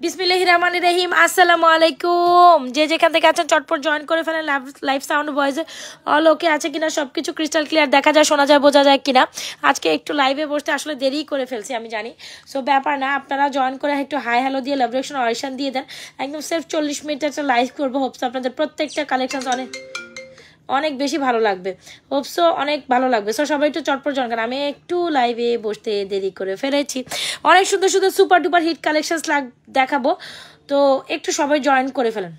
বিসমিল্লাহির রহমানির রহিম। আসসালামু আলাইকুম। যে যেখান থেকে আছেন চটপট জয়েন করে ফেলেন। লাইভ সাউন্ড ভয়েসে অল ওকে আছে কিনা, সবকিছু ক্রিস্টাল ক্লিয়ার দেখা যায়, শোনা যায়, বোঝা যায় কিনা। আজকে একটু লাইভে বসতে আসলে দেরি করে ফেলছি আমি জানি, সো ব্যাপার না। আপনারা জয়েন করে একটু হাই হ্যালো দিয়ে লাভ রিঅ্যাকশন অডিশন দিয়ে দেন। একদম সেফ 40 মিনিট একটা লাইভ করবো। হোপস আপনাদের প্রত্যেকটা কালেকশন অনেক বেশি ভালো লাগবে। হোপসো অনেক ভালো লাগবে। সো সবাই একটু চটপট জয়েন করেন। আমি একটু লাইভে বসতে দেরি করে ফেলেছি। অনেক সুন্দর সুন্দর সুপার ডুপার হিট কালেকশন দেখাবো, তো একটু সবাই জয়েন করে ফেলেন।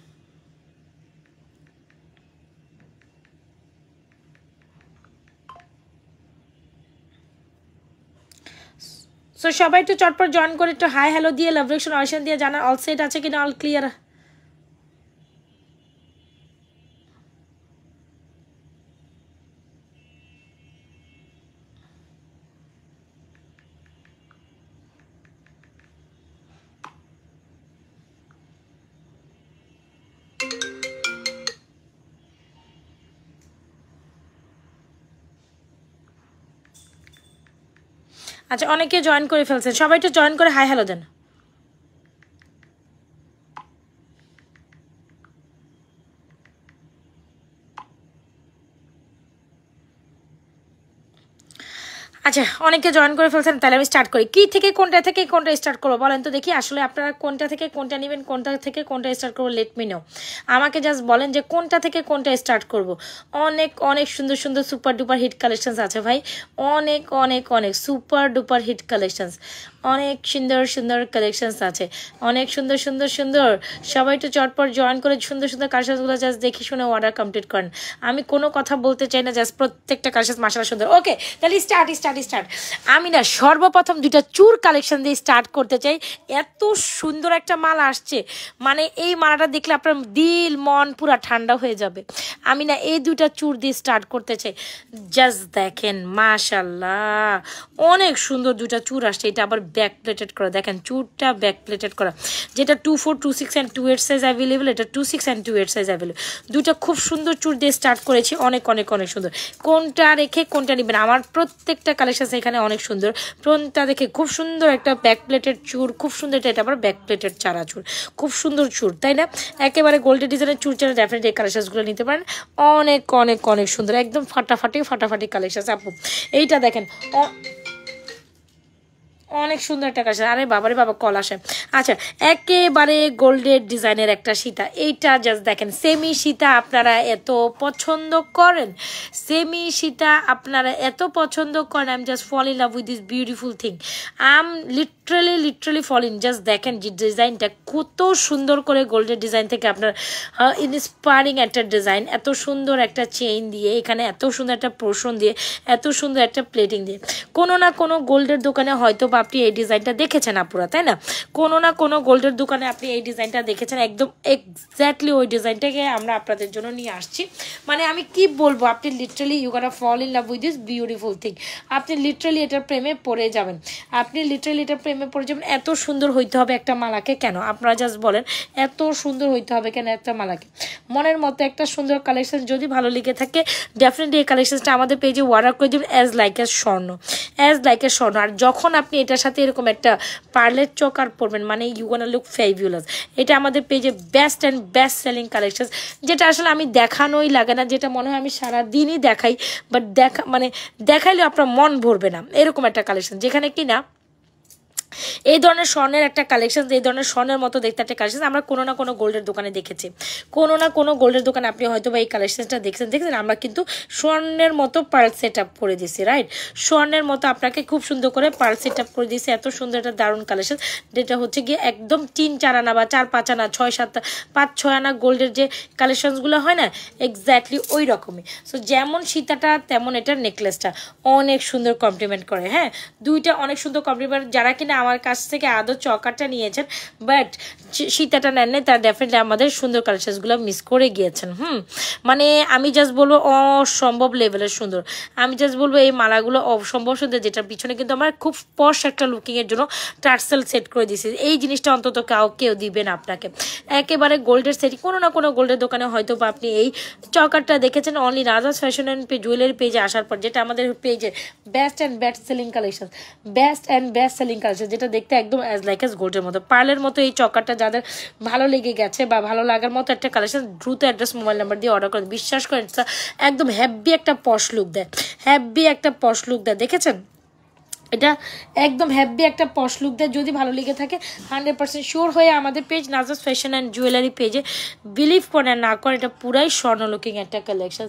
সো সবাই একটু চটপট জয়েন করে একটু হাই হ্যালো দিয়ে লাভ রিঅ্যাকশন অডিশন দিয়ে জানা অল সেট আছে কিনা, অল ক্লিয়ার। আচ্ছা, অনেকে জয়েন করে ফেলছেন, সবাই একটু জয়েন করে হাই হ্যালো দেন। আচ্ছা, অনেকে জয়েন করে ফেলছেন, তাহলে আমি স্টার্ট করি। কি থেকে কোনটা স্টার্ট করবো বলেন তো দেখি। আসলে আপনারা কোনটা থেকে কোনটা নেবেন, কোনটা থেকে কোনটা স্টার্ট করবো, লেট মি নো। আমাকে জাস্ট বলেন যে কোনটা থেকে কোনটা স্টার্ট করব। অনেক অনেক সুন্দর সুন্দর সুপার ডুপার হিট কালেকশনস আছে ভাই, অনেক অনেক অনেক সুপার ডুপার হিট কালেকশনস, অনেক সুন্দর সুন্দর কালেকশনস আছে, অনেক সুন্দর সুন্দর সুন্দর। সবাই একটু চটপট জয়েন করে সুন্দর সুন্দর কালেকশনসগুলো জাস্ট দেখে শুনে অর্ডার কমপ্লিট করেন। আমি কোনো কথা বলতে চাই না, জাস্ট প্রত্যেকটা কালেকশন মাশাআল্লাহ সুন্দর। ওকে, তাহলে স্টার্ট। আমি না সর্বপ্রথম দুইটা চুর কালেকশন দিয়ে স্টার্ট করতে চাই। এত সুন্দর একটা মালা আসছে, মানে এই মালাটা দেখলে আপনার দিল মন পুরা ঠান্ডা হয়ে যাবে। আমি না এই দুইটা চুর দিয়ে স্টার্ট করতে চাই। জাস্ট দেখেন মাশাআল্লাহ, অনেক সুন্দর দুইটা চুর আসছে। এটা আবার ব্যাক প্লেটেড করা, দেখেন চুরটা ব্যাক প্লেটেড করা। যেটা 24, 26 অ্যান্ড 28 সাইজ অ্যাভেলেবেল, এটা 26 অ্যান্ড 28 সাইজ অ্যাভেলেবেল। দুইটা খুব সুন্দর চুর দিয়ে স্টার্ট করেছি, অনেক অনেক অনেক সুন্দর। কোনটা রেখে কোনটা নেবেন, আমার প্রত্যেকটা কালেকশন এখানে অনেক সুন্দর। ফ্রন্টটা দেখে খুব সুন্দর একটা ব্যাক প্লেটেড চুর, খুব সুন্দর। এটা আবার ব্যাক প্লেটেড চারা চুর, খুব সুন্দর চুর, তাই না? একেবারে গোল্ডেন ডিজাইনের চুর চারা ডেফিনেটলি এই কালেকশনগুলো নিতে পারেন। অনেক অনেক অনেক সুন্দর, একদম ফাটাফাটি কালেকশন আপু। এইটা দেখেন অনেক সুন্দর একটা কালেকশন। আরে বাবারে বাবা, কল আসে। আচ্ছা, একেবারে গোল্ডের ডিজাইনের একটা সীতা। এইটা জাস্ট দেখেন, সেমি সীতা আপনারা এত পছন্দ করেন, সেমি সীতা আপনারা এত পছন্দ করেন। I am just fall in love with this beautiful thing. I am literally fall in. Just দেখেন যে ডিজাইনটা কত সুন্দর করে, গোল্ডের ডিজাইন থেকে আপনার ইন্সপায়ারিং একটা ডিজাইন, এত সুন্দর একটা চেইন দিয়ে, এখানে এত সুন্দর একটা পোর্শন দিয়ে, এত সুন্দর একটা প্লেটিং দিয়ে। কোনো না কোনো গোল্ডের দোকানে হয়তো বা আপনি এই ডিজাইনটা দেখেছেন আপুরা, তাই না? কোনো না কোনো গোল্ডের দোকানে আপনি এই ডিজাইনটা দেখেছেন। একদম এক্স্যাক্টলি ওই ডিজাইনটাকে আমরা আপনাদের জন্য নিয়ে আসছি। মানে আমি কি বলবো, আপনি literally you gonna fall in love with this beautiful thing. আপনি লিটারালি এটার প্রেমে পড়ে যাবেন, আপনি লিটারালি এটার প্রেমে পড়ে যাবেন। এত সুন্দর হইতে হবে একটা মালাকে কেন, আপনারা জাস্ট বলেন, এত সুন্দর হইতে হবে কেন একটা মালাকে? মনের মতো একটা সুন্দর কালেকশন যদি ভালো লেগে থাকে, ডেফিনেটলি এই কালেকশনটা আমাদের পেজে অর্ডার করে দেবেন অ্যাজ লাইক এ স্বর্ণ, অ্যাজ লাইক এ স্বর্ণ। আর যখন আপনি এটার সাথে এরকম একটা পার্লের চকার পরবেন, মানে ইউ গোনা লুক ফেভিউলাস। এটা আমাদের পেজে best and best selling collection, যেটা আসলে আমি দেখানোই লাগে না, যেটা মনে হয় আমি সারাদিনই দেখাই, বাট দেখাইলে আপনার মন ভরবে না, এরকম একটা কালেকশন। যেখানে কি না এই ধরনের স্বর্ণের একটা কালেকশন, এই ধরনের স্বর্ণের মতো দেখতে একটা কালেকশন আমরা কোনো না কোনো গোল্ডের দোকানে দেখেছি। কোনো না কোনো গোল্ডের দোকানে আপনি হয়তো বা এই কালেকশনটা দেখছেন। আমরা কিন্তু স্বর্ণের মতো পার্ল সেট আপ করে দিছি, রাইট? স্বর্ণের মতো আপনাকে খুব সুন্দর করে পার্ল সেট আপ করে দিয়েছি। এত সুন্দর একটা দারুণ কালেকশন, যেটা হচ্ছে গিয়ে একদম 3-4 আনা বা 4-5 আনা, 6-7, 5-6 আনা গোল্ডের যে কালেকশনসগুলো হয় না, এক্স্যাক্টলি ওই রকমই। সো যেমন সীতাটা তেমন এটার নেকলেসটা অনেক সুন্দর কমপ্লিমেন্ট করে। হ্যাঁ, দুইটা অনেক সুন্দর কমপ্লিমেন্ট। যারা কিনা আমার কাছ থেকে আদৌ চকারটা নিয়েছেন বাট সীতাটা নেন নাই, তারা ডেফিনেটলি আমাদের সুন্দর কালেকশনসগুলো মিস করে গিয়েছেন। মানে আমি জাস্ট বলবো অসম্ভব লেভেলের সুন্দর। আমি জাস্ট বলবো এই মালাগুলো অসম্ভব সুন্দর, যেটার পিছনে কিন্তু আমার খুব পশ একটা লুকিংয়ের জন্য টার্সেল সেট করে দিয়েছি। এই জিনিসটা অন্তত কেউ দিবে না আপনাকে। একেবারে গোল্ডের সেট, কোনো না কোনো গোল্ডের দোকানে হয়তো বা আপনি এই চকারটা দেখেছেন অনলি রাজাস ফ্যাশন অ্যান্ড জুয়েলারি পেজে আসার পর, যেটা আমাদের পেজের best and best selling collection, যেটা দেখতে একদম অ্যাজ লাইক অ্যাজ গোল্ডের মতো, পার্লের মতো। এই চকারটা যাদের ভালো লেগে গেছে বা ভালো লাগার মতো একটা কালেকশন, দ্রুত অ্যাড্রেস মোবাইল নাম্বার দিয়ে অর্ডার করেন। বিশ্বাস করেন একদম হ্যাপি একটা পশ লুক দেয়, হ্যাপি একটা পশ লুক দেয়। দেখেছেন এটা একদম হ্যাপি একটা পশ লুক দেয়। যদি ভালো লেগে থাকে 100% শিওর হয়ে আমাদের page Nazas fashion and jewellery পেজে বিলিভ করেন না করেন, এটা পুরাই স্বর্ণ লুকিং একটা কালেকশন।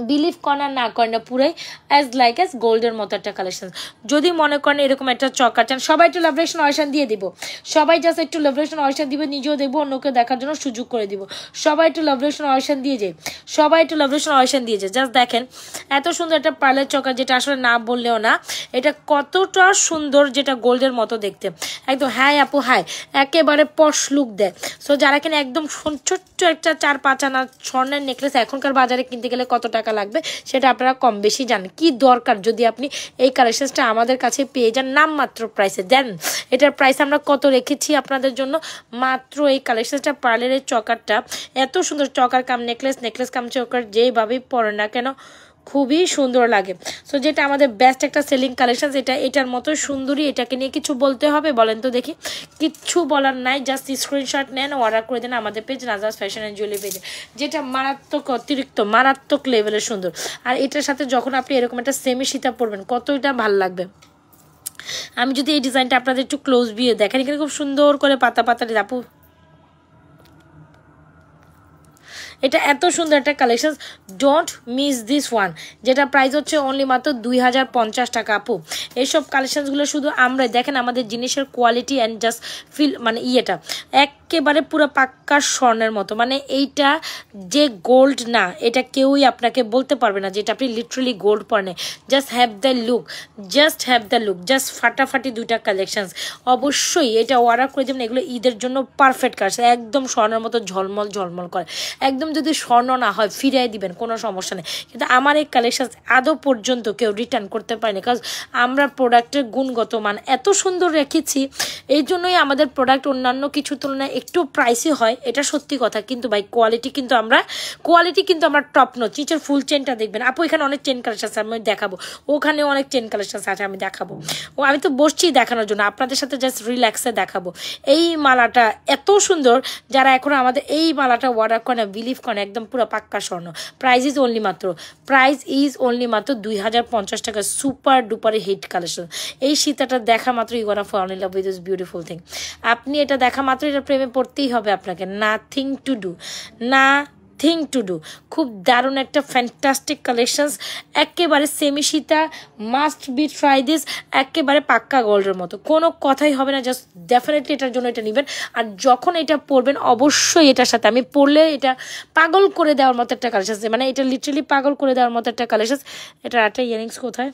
বিলিভ করেন না করেন না, পুরাই অ্যাজ লাইক অ্যাজ গোল্ডের মতো একটা কালেকশন। যদি মনে করেন এরকম একটা চকা চান, সবাই একটু লাভরেশন অয়েশন দিয়ে দিব, সবাই জাস্ট একটু লাভরেশন অয়েশন দিবে, নিজেও দেখবো, অন্যকে দেখার জন্য সুযোগ করে দিব। সবাই একটু লাভরেশন অয়েশন দিয়ে যায়, সবাই একটু লাভরেশন অয়েশন দিয়ে যায়। জাস্ট দেখেন এত সুন্দর একটা পার্লের চকা, যেটা আসলে না বললেও না, এটা কতটা সুন্দর, যেটা গোল্ডের মতো দেখতে একদম। হ্যাঁ আপু হাই, একেবারে পশ লুক দেয়। সো যারা কিনা একদম ছোট্ট একটা 4-5 আনা স্বর্ণের নেকলেস এখনকার বাজারে কিনতে গেলে কত টাকা লাগবে সেটা আপনারা কম বেশি জানেন। কি দরকার যদি আপনি এই কালেকশনটা আমাদের কাছে পেয়ে যান নামমাত্র প্রাইসে। দেন এটার প্রাইস আমরা কত রেখেছি আপনাদের জন্য, মাত্র এই কালেকশনটা পার্লের এই চকারটা এত সুন্দর, চকার কাম নেকলেস, নেকলেস কাম চকার, যেভাবেই পরে না কেন খুবই সুন্দর লাগে। সো যেটা আমাদের বেস্ট একটা সেলিং কালেকশন, এটা এটার মতো সুন্দরী। এটাকে নিয়ে কিছু বলতে হবে বলেন তো দেখি? কিচ্ছু বলার নাই, জাস্ট স্ক্রিনশট নেন, অর্ডার করে দেন আমাদের page Nazas fashion and jewellery পেজে, যেটা মারাত্মক অতিরিক্ত মারাত্মক লেভেলের সুন্দর। আর এটার সাথে যখন আপনি এরকম একটা সেমি সীতা পরবেন কতটা ভালো লাগবে। আমি যদি এই ডিজাইনটা আপনাদের একটু ক্লোজ ভিউ দেখেন, এখানে খুব সুন্দর করে পাতা পাতা আপু, এটা এত সুন্দর একটা collection, don't miss this one, যেটা প্রাইস হচ্ছে অনলি মাত্র 2050 টাকা। আপু এইসব কালেকশনসগুলো শুধু আমরাই দেখেন, আমাদের জিনিসের কোয়ালিটি অ্যান্ড জাস্ট ফিল মানে ইয়েটা একেবারে পুরো পাক্কা স্বর্ণের মতো। মানে এইটা যে গোল্ড না, এটা কেউই আপনাকে বলতে পারবে না যেটা আপনি লিটারালি গোল্ড পরে। Just have the look, just have the look, just ফাটাফাটি দুইটা কালেকশনস। অবশ্যই এটা অর্ডার করে দেবেন, এগুলো ঈদের জন্য পারফেক্ট কালেকশন, একদম স্বর্ণের মতো ঝলমল ঝলমল করে। একদম যদি স্বর্ণ না হয় ফিরিয়ে দিবেন, কোনো সমস্যা নেই। কিন্তু আমার এই কালেকশন আদৌ পর্যন্ত কেউ রিটার্ন করতে পারেনি, কারণ আমরা প্রোডাক্টের গুণগত মান এত সুন্দর রেখেছি। এই জন্যই আমাদের প্রোডাক্ট অন্যান্য কিছু তুলনায় একটু প্রাইসই হয়, এটা সত্যি কথা। কিন্তু ভাই কোয়ালিটি কিন্তু আমরা টপ নচ। নিচের ফুল চেনটা দেখবেন আপু, এখানে অনেক চেন কালেকশন আছে আমি দেখাবো, ওখানেও অনেক চেন কালেকশন আছে আমি দেখাবো। ও আমি তো বসছি দেখানোর জন্য, আপনাদের সাথে জাস্ট রিল্যাক্সে দেখাবো। এই মালাটা এত সুন্দর, যারা এখন আমাদের এই মালাটা অর্ডার করে না বিলিভ করেন একদম পুরো পাক্কা স্বর্ণ। প্রাইস ইজ অনলি মাত্র 2050 টাকা। সুপার ডুপারে হিট কালেকশন। এই সীতাটা দেখা মাত্র you gonna fall in love with this beautiful thing. আপনি এটা দেখা মাত্র এটা প্রেমে পড়তেই হবে আপনাকে, নাথিং টু ডু। খুব দারুণ একটা ফ্যান্টাস্টিক কালেকশনস, একেবারে semi Sita, must be try this, একেবারে পাক্কা গোল্ডের মতো, কোনো কথাই হবে না। জাস্ট ডেফিনেটলি এটার জন্য এটা নেবেন। আর যখন এটা পরবেন অবশ্যই এটার সাথে, আমি পরলে এটা পাগল করে দেওয়ার মতো একটা কালেকশন, মানে এটা লিটারালি পাগল করে দেওয়ার মতো একটা কালেকশন। এটার একটা ইয়ারিংস কোথায়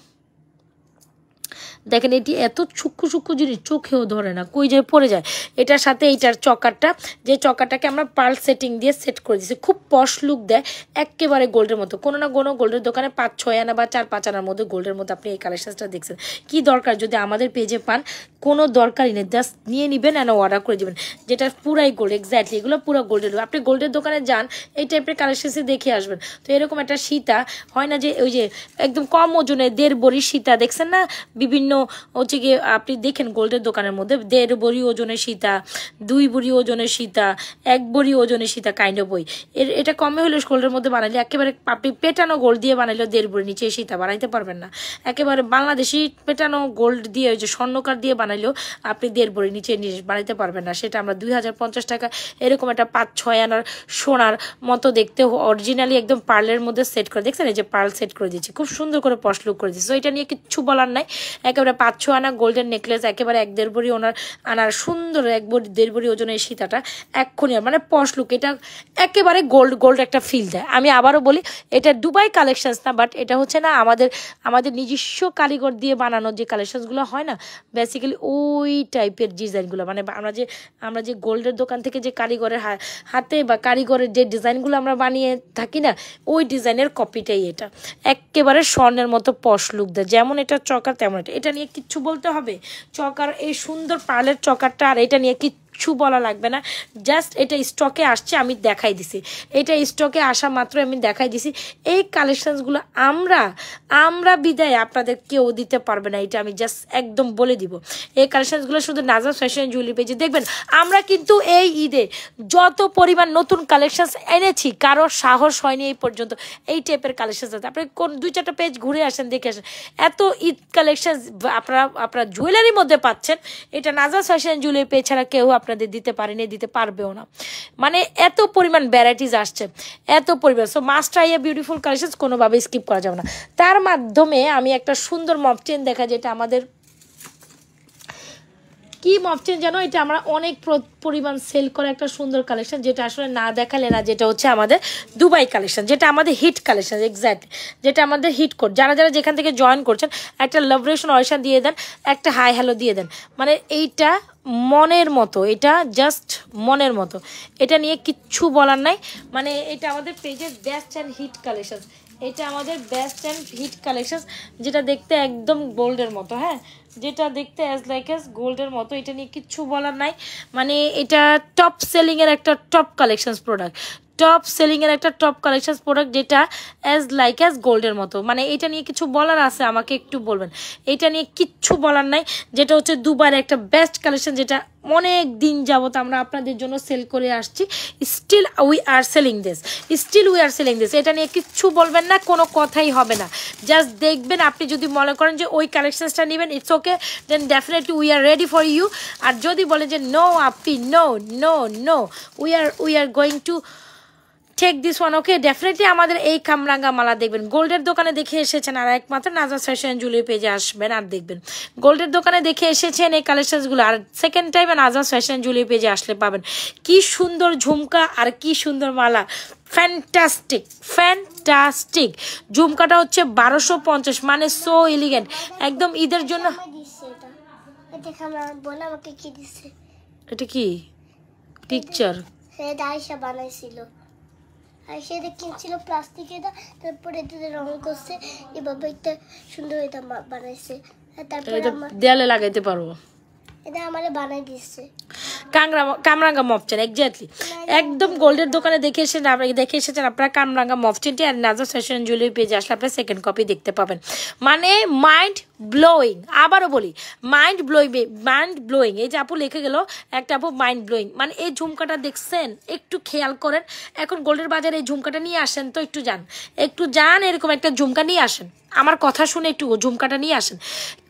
দেখেন, এটি এত সূক্ষ্ম জিনিস চোখেও ধরে না, কই যায় পড়ে যায়। এটার সাথে এইটার চকারটা, যে চকারটাকে আমরা পার্ল সেটিং দিয়ে সেট করে দিচ্ছি, খুব পশ লুক দেয়, একেবারে গোল্ডের মতো। কোনো না কোনো গোল্ডের দোকানে 5-6 আনা বা 4-5 আনার মধ্যে গোল্ডের মধ্যে আপনি এই কালেকশনটা দেখছেন। কি দরকার যদি আমাদের পেজে পান, কোনো দরকারই নেই, জাস্ট নিয়ে নেবেন আর অর্ডার করে দেবেন, যেটা পুরাই গোল্ড। এক্স্যাক্টলি এগুলো পুরো গোল্ডের। আপনি গোল্ডের দোকানে যান, এই টাইপের কালেকশনসে দেখে আসবেন। তো এরকম একটা সীতা হয় না যে ওই যে একদম কম ওজনে 1.5 ভরি সীতা দেখছেন না, বিভিন্ন হচ্ছে গিয়ে আপনি দেখেন গোল্ডের দোকানের মধ্যে 1.5 ভরি ওজনের সীতা, 2 ভরি ওজনের সীতা, 1 ভরি ওজনের সীতা কাইন্ড অফ বই। এটা কমে হলে গোল্ডের মধ্যে বানাইলে একেবারে আপনি পেটানো গোল্ড দিয়ে বানাইলেও 1.5 ভরি নিচে সীতা বানাইতে পারবেন না। একেবারে বাংলাদেশি পেটানো গোল্ড দিয়ে ওই যে স্বর্ণকার দিয়ে বানাইলেও আপনি 1.5 ভরি নিচে বানাইতে পারবেন না। সেটা আমরা 2050 টাকা এরকম একটা 5-6 আনার সোনার মতো দেখতে অরিজিনালি একদম পার্লের মধ্যে সেট করে, দেখছেন এই যে পার্ল সেট করে দিচ্ছি, খুব সুন্দর করে পশ লুক করে দিচ্ছি। তো এটা নিয়ে কিচ্ছু বলার নাই, একেবারে 5-6 আনা গোল্ডেন নেকলেস, একেবারে 1-1.5 ভরি আনার সুন্দর 1.5 ভরি ওজনের সীতাটা এক্ষুনি মানে পশ লুক। এটা একেবারে গোল্ড একটা ফিল দেয়। আমি আবারও বলি, এটা দুবাই কালেকশনস না, বাট এটা হচ্ছে না আমাদের নিজস্ব কারিগর দিয়ে বানানো যে কালেকশনসগুলো হয় না, বেসিক্যালি ওই টাইপের ডিজাইনগুলো। মানে আমরা যে গোল্ডের দোকান থেকে যে কারিগরের হাতে বা কারিগরের যে ডিজাইনগুলো আমরা বানিয়ে থাকি না, ওই ডিজাইনের কপিটাই এটা, একেবারে স্বর্ণের মতো পশ লুক দেয়। যেমন এটা চকার তেমন এটা নিয়ে কিচ্ছু বলতে হবে। চকার এই সুন্দর পার্লের চকারটা আর এটা নিয়ে কিচ্ছু বলা লাগবে না, জাস্ট এটা স্টকে আসছে আমি দেখাই দিছি, এটা স্টকে আসা মাত্র আমি দেখাই দিছি। এই কালেকশনসগুলো আমরা বিদায় আপনাদের কেউ দিতে পারবে না, এটা আমি জাস্ট একদম বলে দিব। এই কালেকশনসগুলো শুধু নাজাস ফ্যাশন জুয়েলারি পেজে দেখবেন। আমরা কিন্তু এই ঈদে যত পরিমাণ নতুন কালেকশনস এনেছি কারো সাহস হয়নি এই পর্যন্ত এই টাইপের কালেকশনস আছে। আপনি কোন 2-4টা পেজ ঘুরে আসেন, দেখে আসেন, এত ঈদ কালেকশন আপনারা জুয়েলারির মধ্যে পাচ্ছেন, এটা নাজাস ফ্যাশন জুয়েলারি পেজ ছাড়া কেউ আপনাদের দিতে পারেনি, দিতে পারবেও না। মানে এত পরিমাণ ভ্যারাইটিস আসছে, এত পরিমাণ। So must try a beautiful collection, কোনোভাবে স্কিপ করা যাবে না। তার মাধ্যমে আমি একটা সুন্দর মপ চেন দেখা, যেটা আমাদের কি মপ চেন জানো, এটা আমরা অনেক পরিমাণ সেল করে একটা সুন্দর কালেকশন, যেটা আসলে না দেখালে না, যেটা হচ্ছে আমাদের দুবাই কালেকশন, যেটা আমাদের হিট কালেকশন, এক্স্যাক্টলি যেটা আমাদের হিট কোড। যারা যারা যেখান থেকে জয়েন করছেন একটা লাভ রেশন অয়েশন দিয়ে দেন, একটা হাই হ্যালো দিয়ে দেন। মানে এইটা মনের মতো, এটা জাস্ট মনের মতো, এটা নিয়ে কিচ্ছু বলার নাই। মানে এটা আমাদের পেজের বেস্ট অ্যান্ড হিট কালেকশন, এটা আমাদের বেস্ট অ্যান্ড হিট কালেকশন, যেটা দেখতে একদম গোল্ডের মতো। হ্যাঁ, যেটা দেখতে অ্যাজ লাইক অ্যাজ গোল্ডের মতো, এটা নিয়ে কিচ্ছু বলার নাই। মানে এটা টপ সেলিংয়ের একটা টপ কালেকশনস প্রোডাক্ট, টপ সেলিংয়ের একটা টপ কালেকশনস প্রোডাক্ট, যেটা অ্যাজ লাইক অ্যাজ গোল্ডের মতো। মানে এটা নিয়ে কিছু বলার আছে আমাকে একটু বলবেন, এটা নিয়ে কিচ্ছু বলার নাই। যেটা হচ্ছে দুবাইয়ের একটা বেস্ট কালেকশন, যেটা অনেক দিন যাবত আমরা আপনাদের জন্য সেল করে আসছি। Still we are selling this, এটা নিয়ে কিচ্ছু বলবেন না, কোনো কথাই হবে না। জাস্ট দেখবেন, আপনি যদি মনে করেন যে ওই কালেকশনসটা নেবেন, it's okay, then definitely we are ready for you. আর যদি বলেন যে নো আপনি, no we are going to take this one, okay, definitely আমাদের এই কামরাঙ্গা মালা দেখবেন। গোল্ডের দোকানে দেখে এসেছেন, আর একমাত্র নাজাস ফ্যাশন জুয়েলারি পেজে আসবেন আর দেখবেন। গোল্ডের দোকানে দেখে এসেছেন এই কালেকশনসগুলো, আর সেকেন্ড টাইম নাজাস ফ্যাশন জুয়েলারি পেজে আসলে পাবেন কি সুন্দর ঝুমকা আর কি সুন্দর মালা। ফ্যান্টাস্টিক ঝুমকাটা হচ্ছে 1250, মানে সো এলিগেন্ট, একদম ঈদের জন্য। এটা কি পিকচার? আয়শা বানাইছিল, আয়শা এটা কিনছিল প্লাস্টিকের, তারপরে এটা রং করছে, এভাবে একটা সুন্দর এটা বানাইছে, তারপরে দেয়ালে লাগাইতে পারবো। এটা আমারে বানাই দিচ্ছে কামরাঙ্গা মফচেন, এক্স্যাক্টলি একদম গোল্ডের দোকানে দেখে এসেছেন আপনারা কামরাঙ্গা মফচেনটি, আর নাজাস ফ্যাশন জুয়েলারি পেজে আসলে আপনারা সেকেন্ড কপি দেখতে পাবেন। মানে মাইন্ড ব্লোয়িং, আবারও বলি মাইন্ড ব্লোয়িং। এই যে আপু লিখে গেল একটা আপু, মাইন্ড ব্লোয়িং। মানে এই ঝুমকাটা দেখছেন, একটু খেয়াল করেন, এখন গোল্ডের বাজারে এই ঝুমকাটা নিয়ে আসেন তো, একটু যান এরকম একটা ঝুমকা নিয়ে আসেন, আমার কথা শুনে একটু ঝুমকাটা নিয়ে আসেন।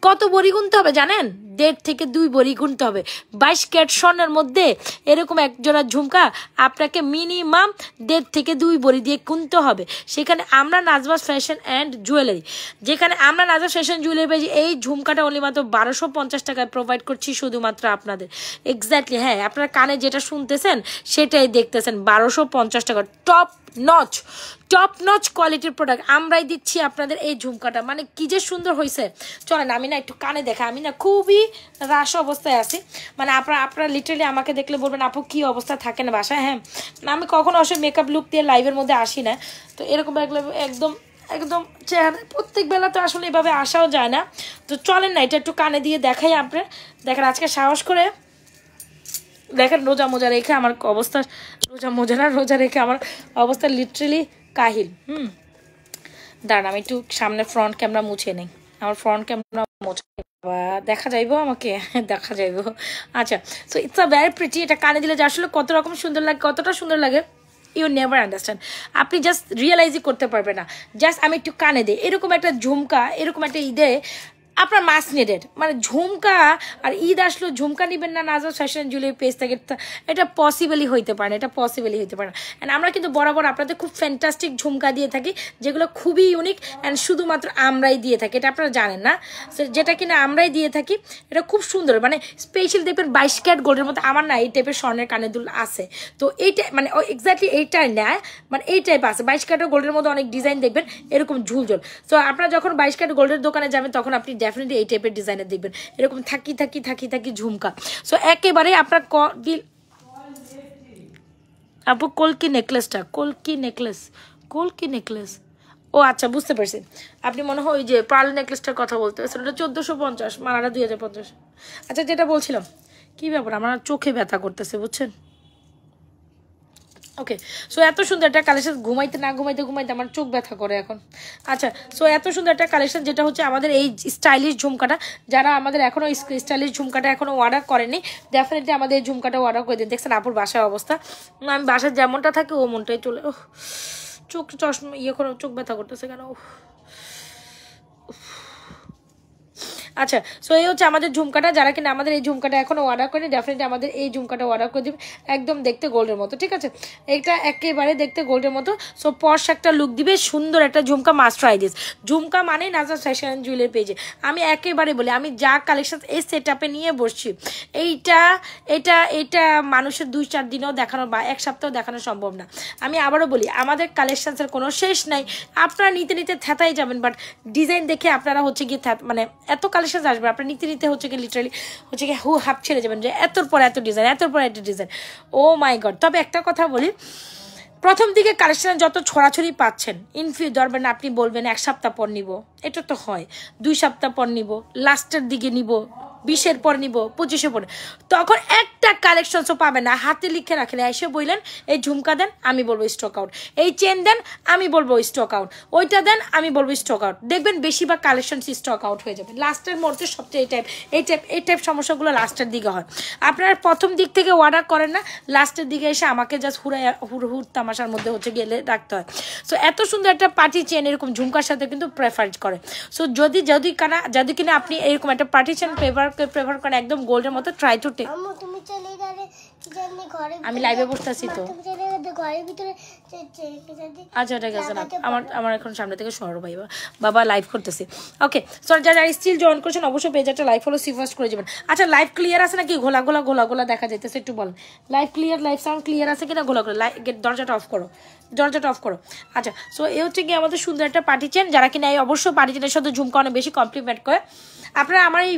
কত বড়ি গুনতে হবে জানেন? 1.5 থেকে 2 বড়ি গুনতে হবে। 22 ক্যারেট স্বর্ণের মধ্যে এরকম এক জোড়া ঝুমকা আপনাকে মিনিমাম 1.5 থেকে 2 বড়ি দিয়ে গুনতে হবে। সেখানে আমরা নাজমাস ফ্যাশন অ্যান্ড জুয়েলারি, যেখানে আমরা নাজমাস ফ্যাশন জুয়েলারি পেয়েছি, এই ঝুমকাটা অনলি মাত্র 1250 টাকায় প্রোভাইড করছি শুধুমাত্র আপনাদের। এক্স্যাক্টলি, হ্যাঁ, আপনারা কানে যেটা শুনতেছেন সেটাই দেখতেছেন, 1250 টাকা টপ নচ কোয়ালিটির প্রোডাক্ট আমরাই দিচ্ছি আপনাদের এই ঝুমকাটা। মানে কি যে সুন্দর হয়েছে, চলেন আমি না একটু কানে দেখা, আমি না খুবই রাশ অবস্থায় আছি। মানে আপনারা লিটারালি আমাকে দেখলে বলবেন আপু কি অবস্থা থাকেন বাসায়। হ্যাঁ, আমি কখনো অবশ্যই মেকআপ লুক দিয়ে লাইভের মধ্যে আসি না, তো এরকম একদম চেহারা প্রত্যেক বেলা তো আসলে এভাবে আসাও যায় না। তো চলেন না এটা একটু কানে দিয়ে দেখাই আপনার। দেখেন আজকে সাহস করে দেখেন, রোজা রেখে আমার অবস্থা, রোজা রেখে আমার অবস্থা লিটারালি কাহিল। দাঁড়ান আমি একটু সামনে ফ্রন্ট ক্যামেরা মুছে নেই, আমার ফ্রন্ট ক্যামেরা মুছে দেখা যাইবো আমাকে, দেখা যাইবো। আচ্ছা, so it's a very pretty. এটা কানে দিলে যে আসলে কত রকম সুন্দর লাগে, কতটা সুন্দর লাগে, ইউ নেভার আন্ডারস্ট্যান্ড। আপনি জাস্ট রিয়েলাইজই করতে পারবেন না। জাস্ট আমি একটু কানে দিই, এরকম একটা ঝুমকা, এরকম একটা ঈদে আপনার মাস নিডেড, মানে ঝুমকা, আর ঈদ আসলো ঝুমকা নেবেন না নাজাস ফ্যাশন জুয়েলারি পেজ থেকে, এটা পসিবলই হইতে পারে না, অ্যান্ড আমরা কিন্তু বরাবর আপনাদের খুব ফ্যান্টাস্টিক ঝুমকা দিয়ে থাকি, যেগুলো খুবই ইউনিক অ্যান্ড শুধুমাত্র আমরাই দিয়ে থাকি, এটা আপনারা জানেন না, যেটা কিনা আমরাই দিয়ে থাকি। এটা খুব সুন্দর, মানে স্পেশাল টাইপের 22 ক্যারেট গোল্ডের মধ্যে আমার না এই টাইপের স্বর্ণের কানের দুল আছে, তো এইটা মানে এক্স্যাক্টলি এইটাই নেয়, মানে এই টাইপ আছে 22 ক্যারেট গোল্ডের মধ্যে অনেক ডিজাইন দেখবেন এরকম ঝুলঝুল। তো আপনারা যখন 22 ক্যারেট গোল্ডের দোকানে যাবেন তখন আপনি ডেফিনেটলি এই টাইপের ডিজাইনের দেখবেন, এরকম থাকি ঝুমকা। সো একেবারে আপনার আপু কলকি নেকলেস, ও আচ্ছা বুঝতে পারছি, আপনি মনে হয় ওই যে পার্ল নেকলেসটার কথা বলতে, ওটা 1450, মালাটা 2050। আচ্ছা, যেটা বলছিলাম কি ব্যাপার আমার চোখে ব্যথা করতেছে বুঝছেন। ওকে, সো এত সুন্দর একটা কালেকশন, ঘুমাইতে না ঘুমাইতে ঘুমাইতে আমার চোখ ব্যথা করে এখন। আচ্ছা, সো এত সুন্দর একটা কালেকশন, যেটা হচ্ছে আমাদের এই স্টাইলিশ ঝুমকাটা, যারা আমাদের এখনও স্টাইলিশ ঝুমকাটা এখনও অর্ডার করেনি, ডেফিনেটলি আমাদের এই ঝুমকাটা অর্ডার করে দিন। দেখছেন আপুর বাসার অবস্থা, আমি বাসায় যেমনটা থাকি ও মনটাই চলে। চোখ চশমা ইয়ে করে চোখ ব্যথা করতেছে কেন। আচ্ছা, সো এই হচ্ছে আমাদের ঝুমকাটা, যারা কিনা আমাদের এই ঝুমকাটা এখনো অর্ডার করেনি, ডেফিনেটলি আমাদের এই ঝুমকাটা অর্ডার করে দিবে। একদম দেখতে গোল্ডের মতো, ঠিক আছে, এটা একেবারে দেখতে গোল্ডের মতো। সো পশ একটা লুক দিবে, সুন্দর একটা ঝুমকা, মাস্ট ট্রাই দিস। ঝুমকা মানে নাজার ফ্যাশন জুয়েলারি পেজে আমি একেবারে বলি, আমি যা কালেকশন এই সেট আপে নিয়ে বসছি, এইটা এটা এটা মানুষের 2-4 দিনও দেখানো বা এক সপ্তাহ দেখানো সম্ভব না। আমি আবারও বলি, আমাদের কালেকশনসের কোনো শেষ নাই, আপনারা নিতে নিতে থ্যাতাই যাবেন, বাট ডিজাইন দেখে আপনারা হচ্ছে গিয়ে মানে এত কালেকশন আসবে, আপনার নিতে নিতে হচ্ছে কি লিটারালি হচ্ছে কি হাফ ছেড়ে যাবেন, যে এতর পর এত ডিজাইন, এতর পর এত ডিজাইন, ও মাই গড। তবে একটা কথা বলি, প্রথম দিকে কালেকশন যত ছড়াছড়ি পাচ্ছেন, ধরবেন আপনি বলবেন 1 সপ্তাহ পর নিব, এটা তো হয়, 2 সপ্তাহ পর নিব, লাস্টের দিকে নিব, 20-এর পর নিব, 25-এর পর, তখন একটা কালেকশনসও পাবেন না। হাতে লিখে রাখেন, এসে বললেন এই ঝুমকা দেন, আমি বলবো স্টক আউট, এই চেন দেন, আমি বলবো স্টক আউট, ওইটা দেন, আমি বলবো স্টক আউট। দেখবেন বেশিরভাগ কালেকশন স্টক আউট হয়ে যাবে লাস্টের মুহূর্তে, সবচেয়ে এই টাইপ সমস্যাগুলো লাস্টের দিকে হয়। আপনারা প্রথম দিক থেকে অর্ডার করেন না, লাস্টের দিকে এসে আমাকে জাস্ট হুড় তামাশার মধ্যে হচ্ছে গেলে রাখতে হয়। সো এত সুন্দর একটা পার্টি চেন এরকম ঝুমকার সাথে কিন্তু প্রেফার করে। সো যদি কিনা আপনি এরকম একটা পার্টি চেন প্রেফার করেন একদম গোল্ডের মতো, ট্রাই টু টেক। আমি লাইভে বসতেছি তো, আচ্ছা ঠিক আছে না, আমার এখন সামনে থেকে সরো ভাই, বাবা লাইভ করতেছি। ওকে, সো যারা স্টিল জয়েন করছেন অবশ্যই পেজটা লাইভ ফলো সিফাস্ট করে যাবেন। আচ্ছা, লাইভ ক্লিয়ার আছে নাকি? ঘোলা গোলা দেখা যাইতেছে, একটু বল live clear, live sound clear আছে কিনা? ঘোলা দরজাটা অফ করো। আচ্ছা, সো এই হচ্ছে কি আমাদের সুন্দর একটা পার্টি চেন, যারা কিনা এই অবশ্যই পার্টি চেনের সাথে ঝুমকা অনেক বেশি কমপ্লিমেন্ট করে। আপনারা আমার এই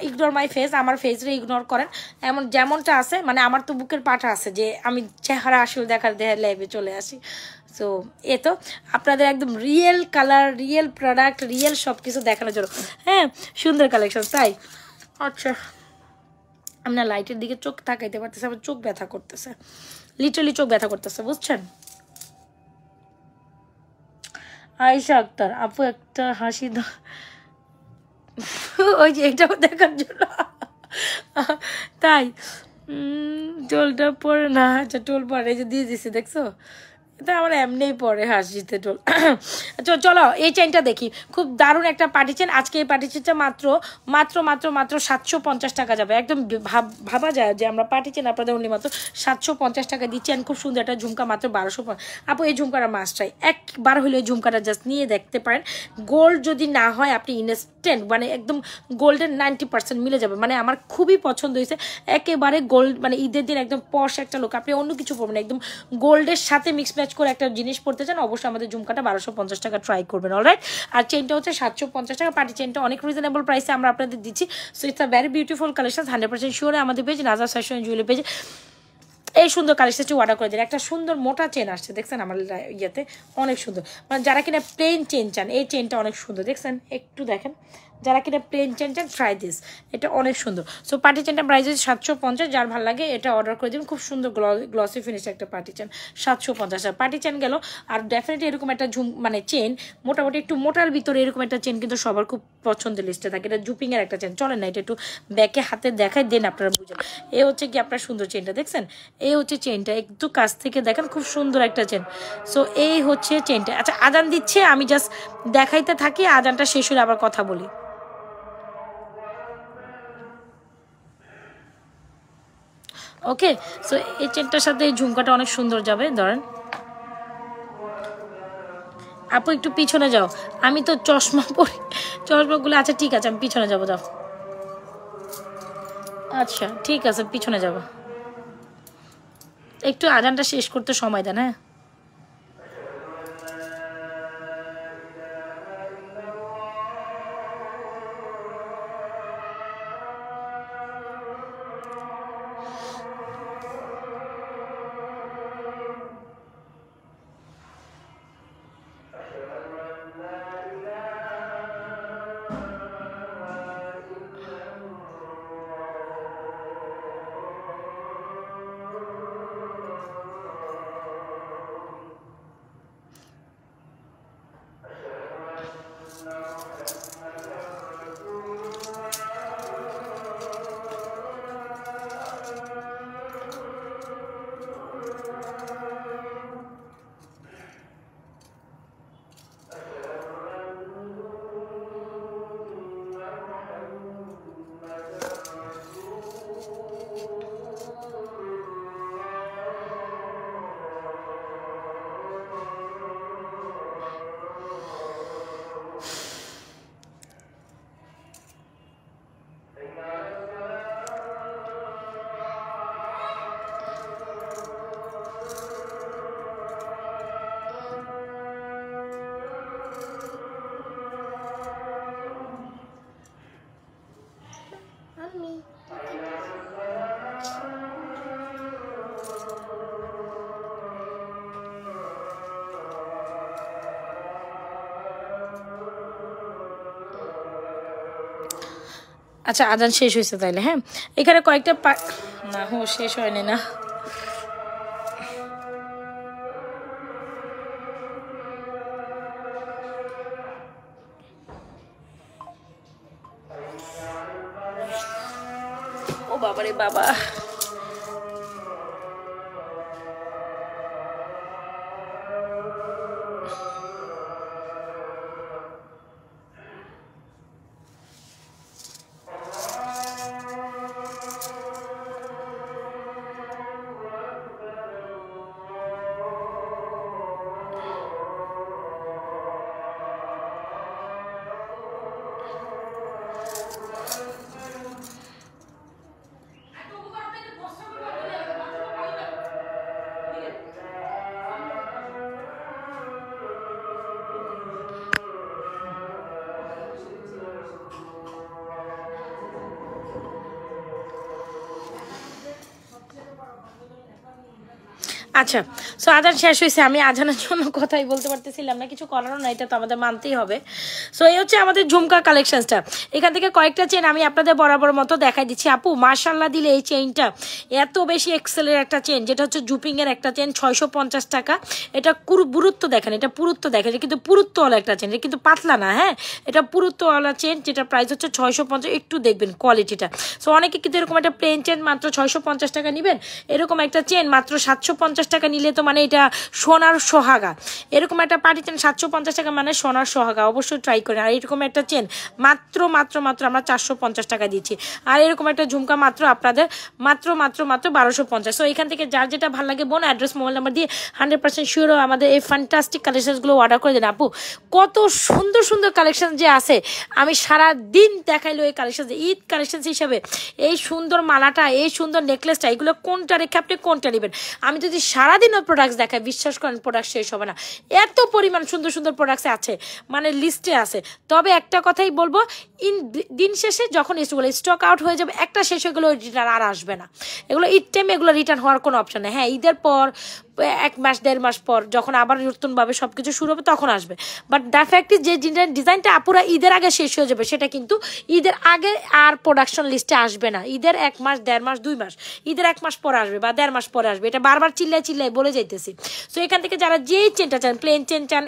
ইগনোর মাই ফেস, আমার ফেসরে ইগনোর করেন, এমন যেমনটা আছে, মানে আমার তো বুকের পাটা আছে যে আমি চেহারা আসলে দেখার লাইভে চলে আসি। সো এ তো আপনাদের একদম real colour, real product, real সব কিছু দেখানোর জন্য, হ্যাঁ সুন্দর কালেকশন, তাই। আচ্ছা, আমি না লাইটের দিকে চোখ তাকাইতে পারতেছে, আমার চোখ ব্যথা করতেছে, লিটারালি চোখ ব্যথা করতেছে, বুঝছেন। আয়েশা আক্তার আপু একটা হাসি দাও, ওই যে এটাও দেখার জন্য, তাই টোলটা পরে না, আচ্ছা টোল পরে যে দিয়ে দিছে, দেখছো, এটা আমার এমনিই পরে হাসিতে টোল। চলো এই চেনটা দেখি, খুব দারুণ একটা পার্টি চেন। আজকে এই পার্টি চেনটা মাত্র 750 টাকা যাবে। একদম ভাবা যায় যে আমরা পার্টি চেন আপনাদের অনলি মাত্র 750 টাকা দিচ্ছি। খুব সুন্দর একটা ঝুমকা মাত্র 1200। আপু এই ঝুমকাটা মাস্ট ট্রাই, একবার হলে এই ঝুমকাটা জাস্ট নিয়ে দেখতে পারেন। গোল্ড যদি না হয় আপনি ইনস্ট্যান্ট মানে একদম গোল্ডের 90% মিলে যাবে। মানে আমার খুবই পছন্দ হয়েছে, একেবারে গোল্ড, মানে ঈদের দিন একদম পশ একটা লোক, আপনি অন্য কিছু পড়বেন, একদম গোল্ডের সাথে মিক্স ম্যাচ করে একটা জিনিস পড়তে চান, অবশ্যই আমাদের ঝুমকাটা 1250 টাকা ট্রাই করবেন। অলরাইট, আর চেনটা হচ্ছে 750 টাকা। পার্টি চেনটা অনেক রিজনেবল প্রাইসে আমরা আপনাদের দিচ্ছি। So it's a very beautiful collection, 100% sure. আমাদের পেজ নাজার ফ্যাশন জুয়েলারি পেজে এই সুন্দর কালেকশনটি অর্ডার করে দিন। একটা সুন্দর মোটা চেন আসছে, দেখছেন আমার ইয়েতে, অনেক সুন্দর। মানে যারা কিনা প্লেন চেন চান, এই চেনটা অনেক সুন্দর, দেখছেন, একটু দেখেন, যারা কিনা প্লেন চেন চান ট্রাই দিস, এটা অনেক সুন্দর। সো পার্টি চেনটা প্রাইস হচ্ছে 750, যার ভালো লাগে এটা অর্ডার করে দিন। খুব সুন্দর গ্লসি ফিনিশ একটা পার্টি চেন, 750। পার্টি চেন গেল, আর ডেফিনেটলি এরকম একটা মানে চেন, মোটামুটি একটু মোটার ভিতরে এরকম একটা চেন কিন্তু সবার খুব পছন্দের লিস্টে থাকে। এটা জুপিংয়ের একটা চেন, চলেন না এটা একটু ব্যাকে হাতে দেখাই দেন, আপনারা বুঝেন। এ হচ্ছে কি আপনার সুন্দর চেনটা, দেখছেন, এই হচ্ছে চেনটা, একটু কাছ থেকে দেখেন, খুব সুন্দর একটা চেন। সো এই হচ্ছে চেনটা। আচ্ছা, আজান দিচ্ছে, আমি জাস্ট দেখাইতে থাকি, আজানটা শেষ হলে আবার কথা বলি। ওকে, সো এই চেনটার সাথে এই ঝুমকাটা অনেক সুন্দর যাবে। ধরেন আপু একটু পিছনে যাও, আমি তো চশমা পরি, চশমাগুলো, আচ্ছা ঠিক আছে আমি পিছনে যাবো, যাও, আচ্ছা ঠিক আছে পিছনে যাব, একটু আজানটা শেষ করতে সময় দেন। হ্যাঁ, আচ্ছা আজান শেষ হয়েছে তাইলে। হ্যাঁ এখানে কয়েকটা না শেষ হয়নি না। ও বাবারে বাবা, আচ্ছা সো আজান শেষ হয়েছে, আমি আজানের জন্য কথাই বলতে পারতেছিলাম না, কিছু করারও না, এটা তো আমাদের মানতেই হবে। সো এই হচ্ছে আমাদের ঝুমকা কালেকশনসটা। এখান থেকে কয়েকটা চেন আমি আপনাদের বরাবর মতো দেখাই দিচ্ছি। আপু মার্শাল্লাহ দিলে এই চেইনটা এত বেশি এক্সেলের একটা চেন, যেটা হচ্ছে জুপিংয়ের একটা চেন, 650 টাকা। এটা পুরুত্ব দেখেন, এটা পুরুত্ব দেখেন, এটা কিন্তু পুরুত্বওয়ালা একটা চেন, এটা কিন্তু পাতলা না। হ্যাঁ এটা পুরুত্বওয়ালা চেন, যেটা প্রাইস হচ্ছে 650। একটু দেখবেন কোয়ালিটিটা। সো অনেকে কিন্তু এরকম একটা প্লেন চেন মাত্র 650 টাকা নেবেন, এরকম একটা চেন মাত্র 750 টাকা নিলে তো মানে এটা সোনার সোহাগা। এরকম একটা পার্টি চেন 750 টাকা মানে সোনার সোহাগা, অবশ্যই ট্রাই করেন। আর এরকম একটা চেন মাত্র আমরা 450 টাকা দিচ্ছি। আর এরকম একটা ঝুমকা মাত্র আপনাদের মাত্র 1250। সো এখান থেকে যার যেটা ভালো লাগে বোন অ্যাড্রেস মোবাইল নাম্বার দিয়ে 100% শিওর আমাদের এই ফ্যান্টাস্টিক কালেকশনসগুলো অর্ডার করে দেন। আপু কত সুন্দর সুন্দর কালেকশন যে আছে, আমি সারা দিন দেখাইলো এই কালেকশন। ঈদ কালেকশন হিসাবে এই সুন্দর মালাটা, এই সুন্দর নেকলেসটা, এগুলো কোনটা রেখে আপনি কোনটা নেবেন। আমি যদি সারাদিনও প্রোডাক্টস দেখাই, বিশ্বাস করেন প্রোডাক্ট শেষ হবে না, এত পরিমাণ সুন্দর সুন্দর প্রোডাক্টস আছে, মানে লিস্টে আছে। তবে একটা কথাই বলবো, দিন শেষে যখন স্টক আউট হয়ে যাবে, একটা শেষ হয়ে গেলে রিটার্ন আর আসবে না। এগুলো ঈদ টাইমে এগুলো রিটার্ন হওয়ার কোনো অপশন নেই। হ্যাঁ ঈদের পর 1 মাস 1.5 মাস পর যখন আবার নতুনভাবে সব কিছু শুরু হবে তখন আসবে। বাট দ্য ফ্যাক্ট যে ডিজাইনটা আপুরা ঈদের আগে শেষ হয়ে যাবে, সেটা কিন্তু ঈদের আগে আর প্রোডাকশন লিস্টে আসবে না। ঈদের 1 মাস 1.5 মাস 2 মাস, ঈদের 1 মাস পরে আসবে বা 1.5 মাস পরে আসবে। এটা বারবার চিল্লাই বলে যাইতেছি। সো এখান থেকে যারা যেই চেনটা চান, প্লেন চেন চান,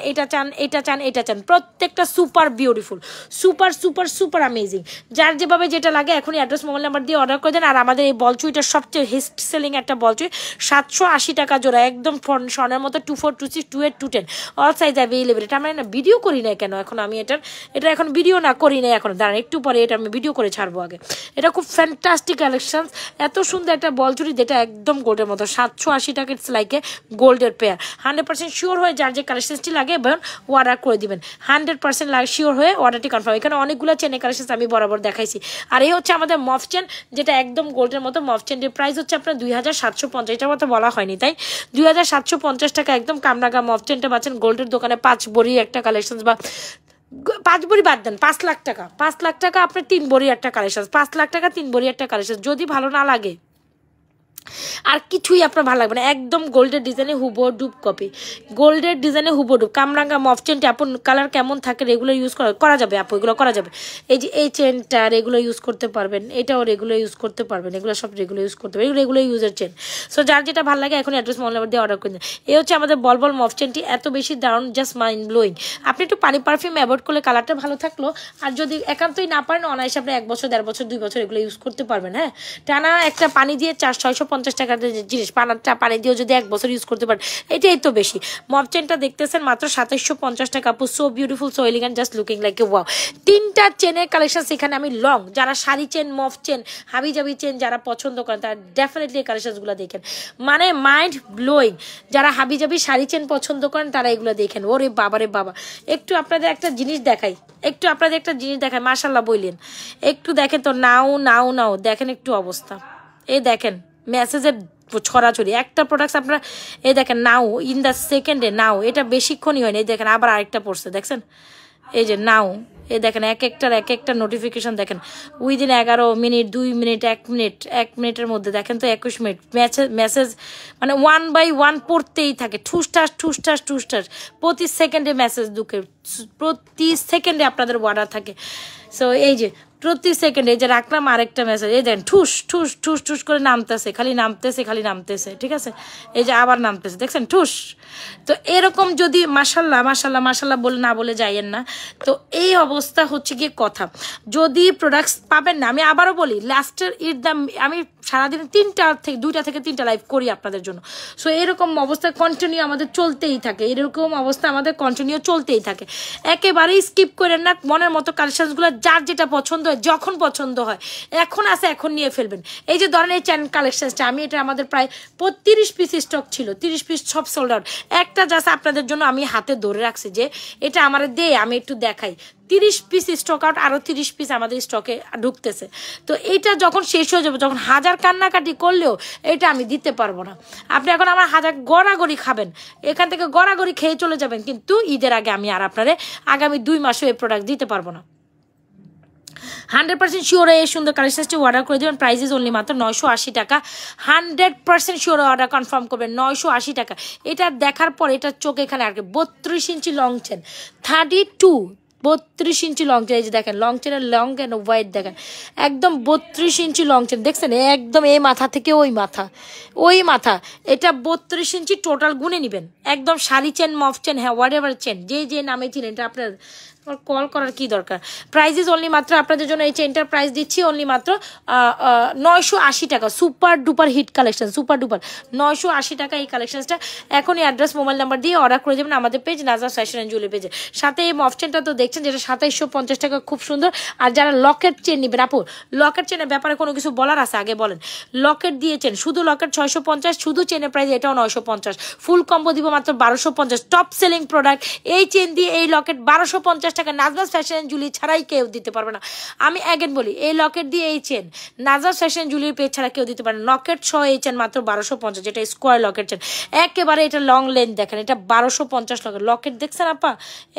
এটা চান, প্রত্যেকটা সুপার বিউটিফুল, সুপার অ্যামেজিং। যার যেভাবে যেটা লাগে এখনই অ্যাড্রেস মোবাইল নাম্বার দিয়ে অর্ডার করে দেন। আর আমাদের এই বলচুইটা সবচেয়ে হিস্ট সেলিং একটা বলচুই, 780 টাকা জোড়া, একদম স্বর্ণের মতো 24, 26, 28, 210 অল সাইজ অ্যাভেলেবল। এটা আমি না ভিডিও করি না কেন এখন, আমি এটা এখন ভিডিও না করি না এখন, দাঁড়ান একটু পরে এটা আমি ভিডিও করে ছাড়বো। আগে এটা খুব ফ্যান্টাস্টিক কালেকশন, এত সুন্দর একটা বলচুরি, যেটা একদম গোল্ডের মতো, 780 টাকা। ইটস লাইক এ গোল্ডের পেয়ার। 100% শিওর হয়ে যার যে কালেকশনটি লাগে অর্ডার করে দিবেন। 100% শিওর হয়ে অর্ডারটি কনফার্ম। এখানে অনেকগুলো চেনের কালেকশন আমি বরাবর দেখাইছি। আর এই হচ্ছে আমাদের মফ চেন, যেটা একদম গোল্ডের মতো মফ চেনের প্রাইস হচ্ছে আপনার 2750। এটার মতো বলা হয়নি তাই 2750 টাকা একদম কামরাগা মফ চেনটা পাচ্ছেন গোল্ডের দোকানে। 5 ভরি একটা কালেকশন, বা 5 ভরি বাদ দেন, 5 লাখ টাকা, 5 লাখ টাকা আপনার 3 ভরি একটা কালেকশন, 5 লাখ টাকা 3 ভরি একটা কালেকশন। যদি ভালো না লাগে আর কিছুই আপনার ভালো লাগবে না, একদম গোল্ডের ডিজাইনে হুবহু কপি, গোল্ডের ডিজাইনে হুবহু কামরাঙ্গা মফ চেনটা। আপন কালার কেমন থাকে রেগুলার ইউজ করা যাবে আপু, এগুলো করা যাবে। এই যে এই চেনটা রেগুলার ইউজ করতে পারবেন, এটাও রেগুলার ইউজ করতে পারবেন, এগুলো সব রেগুলার ইউজ করতে পারবেন, রেগুলার ইউজের চেন। সো যার যেটা ভালো লাগে এখন অ্যাড্রেস মোবাইল নাম্বার দিয়ে অর্ডার করে দেন। এই হচ্ছে আমাদের বল মফ চেনটি, এত বেশি দারুণ, জাস্ট মাইন্ড ব্লোয়িং। আপনি একটু পানি পারফিউম অ্যাভয়েড করলে কালারটা ভালো থাকলো। আর যদি একান্তই না পারেন, অনায়াসে আপনি 1 বছর 1.5 বছর 2 বছর এগুলো ইউজ করতে পারবেন। হ্যাঁ টানা একটা পানি দিয়ে 650 টাকার জিনিস পানি দিয়েও যদি 1 বছর ইউজ করতে পারেন, এটাই তো বেশি। মফ চেনটা দেখতেছেন মাত্র 2750 টাকা। আপু so beautiful, so elegant, just looking like a wow. 3টা চেনের কালেকশন এখানে আমি লং, যারা শাড়ি চেন, মফ চেন, হাবিজাবি চেন যারা পছন্দ করেন তারা ডেফিনেটলি এই কালেকশনগুলো দেখেন, মানে মাইন্ড ব্লোয়িং। যারা হাবিজাবি শাড়ি চেন পছন্দ করেন তারা এগুলো দেখেন। ওরে বাবারে বাবা, একটু আপনাদের একটা জিনিস দেখাই, মাশাল্লাহ বললেন, একটু দেখেন তো, নাও দেখেন একটু অবস্থা। এই দেখেন মেসেজের ছড়াছড়ি, একটা প্রোডাক্ট আপনারা এই দেখেন নাও ইন দ্য সেকেন্ডে নাও, এটা বেশিক্ষণই হয়নি। এই দেখেন আবার আরেকটা পড়ছে, দেখছেন এই যে নাও, এই দেখেন এক একটা নোটিফিকেশন দেখেন উইদিন 11 মিনিট 2 মিনিট 1 মিনিট 1 মিনিটের মধ্যে দেখেন তো 21 মিনিট মেসেজ মানে 1 বাই 1 পড়তেই থাকে ঠুসঠাস প্রতি সেকেন্ডে মেসেজ ঢুকে প্রতি সেকেন্ডে আপনাদের অর্ডার থাকে সো এই যে প্রতি সেকেন্ডে এই যে রাখলাম আরেকটা মেসেজ এই দেখেন ঠুস করে নামতেছে খালি নামতেছে ঠিক আছে এই যে আবার নামতেছে দেখছেন ঠুস তো এরকম যদি মাশাল্লাহ বলে না বলে যাইয়েন না তো এই অবস্থা হচ্ছে গিয়ে কথা যদি প্রোডাক্টস পাবেন না আমি আবারও বলি লাস্টের আমি সারাদিন 2টা থেকে 3টা লাইভ করি আপনাদের জন্য সো এরকম অবস্থা কন্টিনিউ আমাদের চলতেই থাকে এরকম অবস্থা আমাদের কন্টিনিউ চলতেই থাকে একেবারেই স্কিপ করেন না মনের মতো কালেকশনসগুলো যার যেটা পছন্দ হয় যখন পছন্দ হয় এখন আসে এখন নিয়ে ফেলবেন এই যে ধরেন এই চ্যানেল কালেকশনসটা আমি এটা আমাদের প্রায় 30 পিস স্টক ছিল 30 পিস সব সোল্ড আউট একটা জাস্ট আপনাদের জন্য আমি হাতে ধরে রাখছি যে এটা আমার দিয়ে আমি একটু দেখাই 30 পিস স্টক আউট আরো 30 পিস আমাদের স্টকে ঢুকতেছে তো এটা যখন শেষ হয়ে যাবে যখন হাজার কান্নাকাটি করলেও এটা আমি দিতে পারবো না আপনি এখন আমার হাজার গড়াগড়ি খাবেন এখান থেকে গড়াগড়ি খেয়ে চলে যাবেন কিন্তু ঈদের আগে আমি আর আপনারে আগামী 2 মাসও এই প্রোডাক্ট দিতে পারবো না 100% শিওর এই সুন্দর কালেকশনটি অর্ডার করে দেবেন প্রাইস ইজ অনলি মাত্র 980 টাকা 100% শিওর অর্ডার কনফার্ম করবেন 980 টাকা এটা দেখার পর এটা চোখ এখানে আর 32 ইঞ্চি লং চেন 32 ইঞ্চি লং চেন এই যে দেখেন লং চেনের লং এন্ড হোয়াইট দেখেন একদম 32 ইঞ্চি লং চেন দেখছেন একদম এই মাথা থেকে ওই মাথা এটা 32 ইঞ্চি টোটাল গুনে নেবেন একদম শাড়ি চেন মফ চেন হ্যাঁ হোয়াট এভার চেন যে নামে চিনেন এটা আপনার কল করার কি দরকার প্রাইস ইজ অনলি মাত্র আপনাদের জন্য এই চেনটার প্রাইস দিচ্ছি অনলি মাত্র 980 টাকা super duper hit collection super duper 980 টাকা এই কালেকশনসটা এখনই অ্যাড্রেস মোবাইল নাম্বার দিয়ে অর্ডার করে দেবেন আমাদের page Nazrat fashion and jewellery পেজে সাথে এই মফ চেনটা তো দেখছেন যেটা 2750 টাকা খুব সুন্দর আর যারা লকেট চেন নেবেন আপু লকেট চেনের ব্যাপারে কোনো কিছু বলার আছে আগে বলেন লকেট দিয়েছেন শুধু লকেট 650 শুধু চেনের প্রাইস এটাও 950 ফুল কম্বো দিব মাত্র 1250 টপ সেলিং প্রোডাক্ট এই চেন দিয়ে এই লকেট 1250 টাকা নাজরাত ফ্যাশন এন্ড জুয়েলারি ছাড়াই কেউ দিতে পারবে না আমি अगेन বলি এই লকেট দিয়ে এই চেন নাজরাত ফ্যাশন জুয়েলারি পেজ ছাড়া কেউ দিতে পারে না লকেট সহ এই চেন মাত্র 1250 যেটা স্কয়ার লকেট চেন একেবারে এটা লং লেন্থ দেখেন এটা 1250 লকেট দেখছেন আপা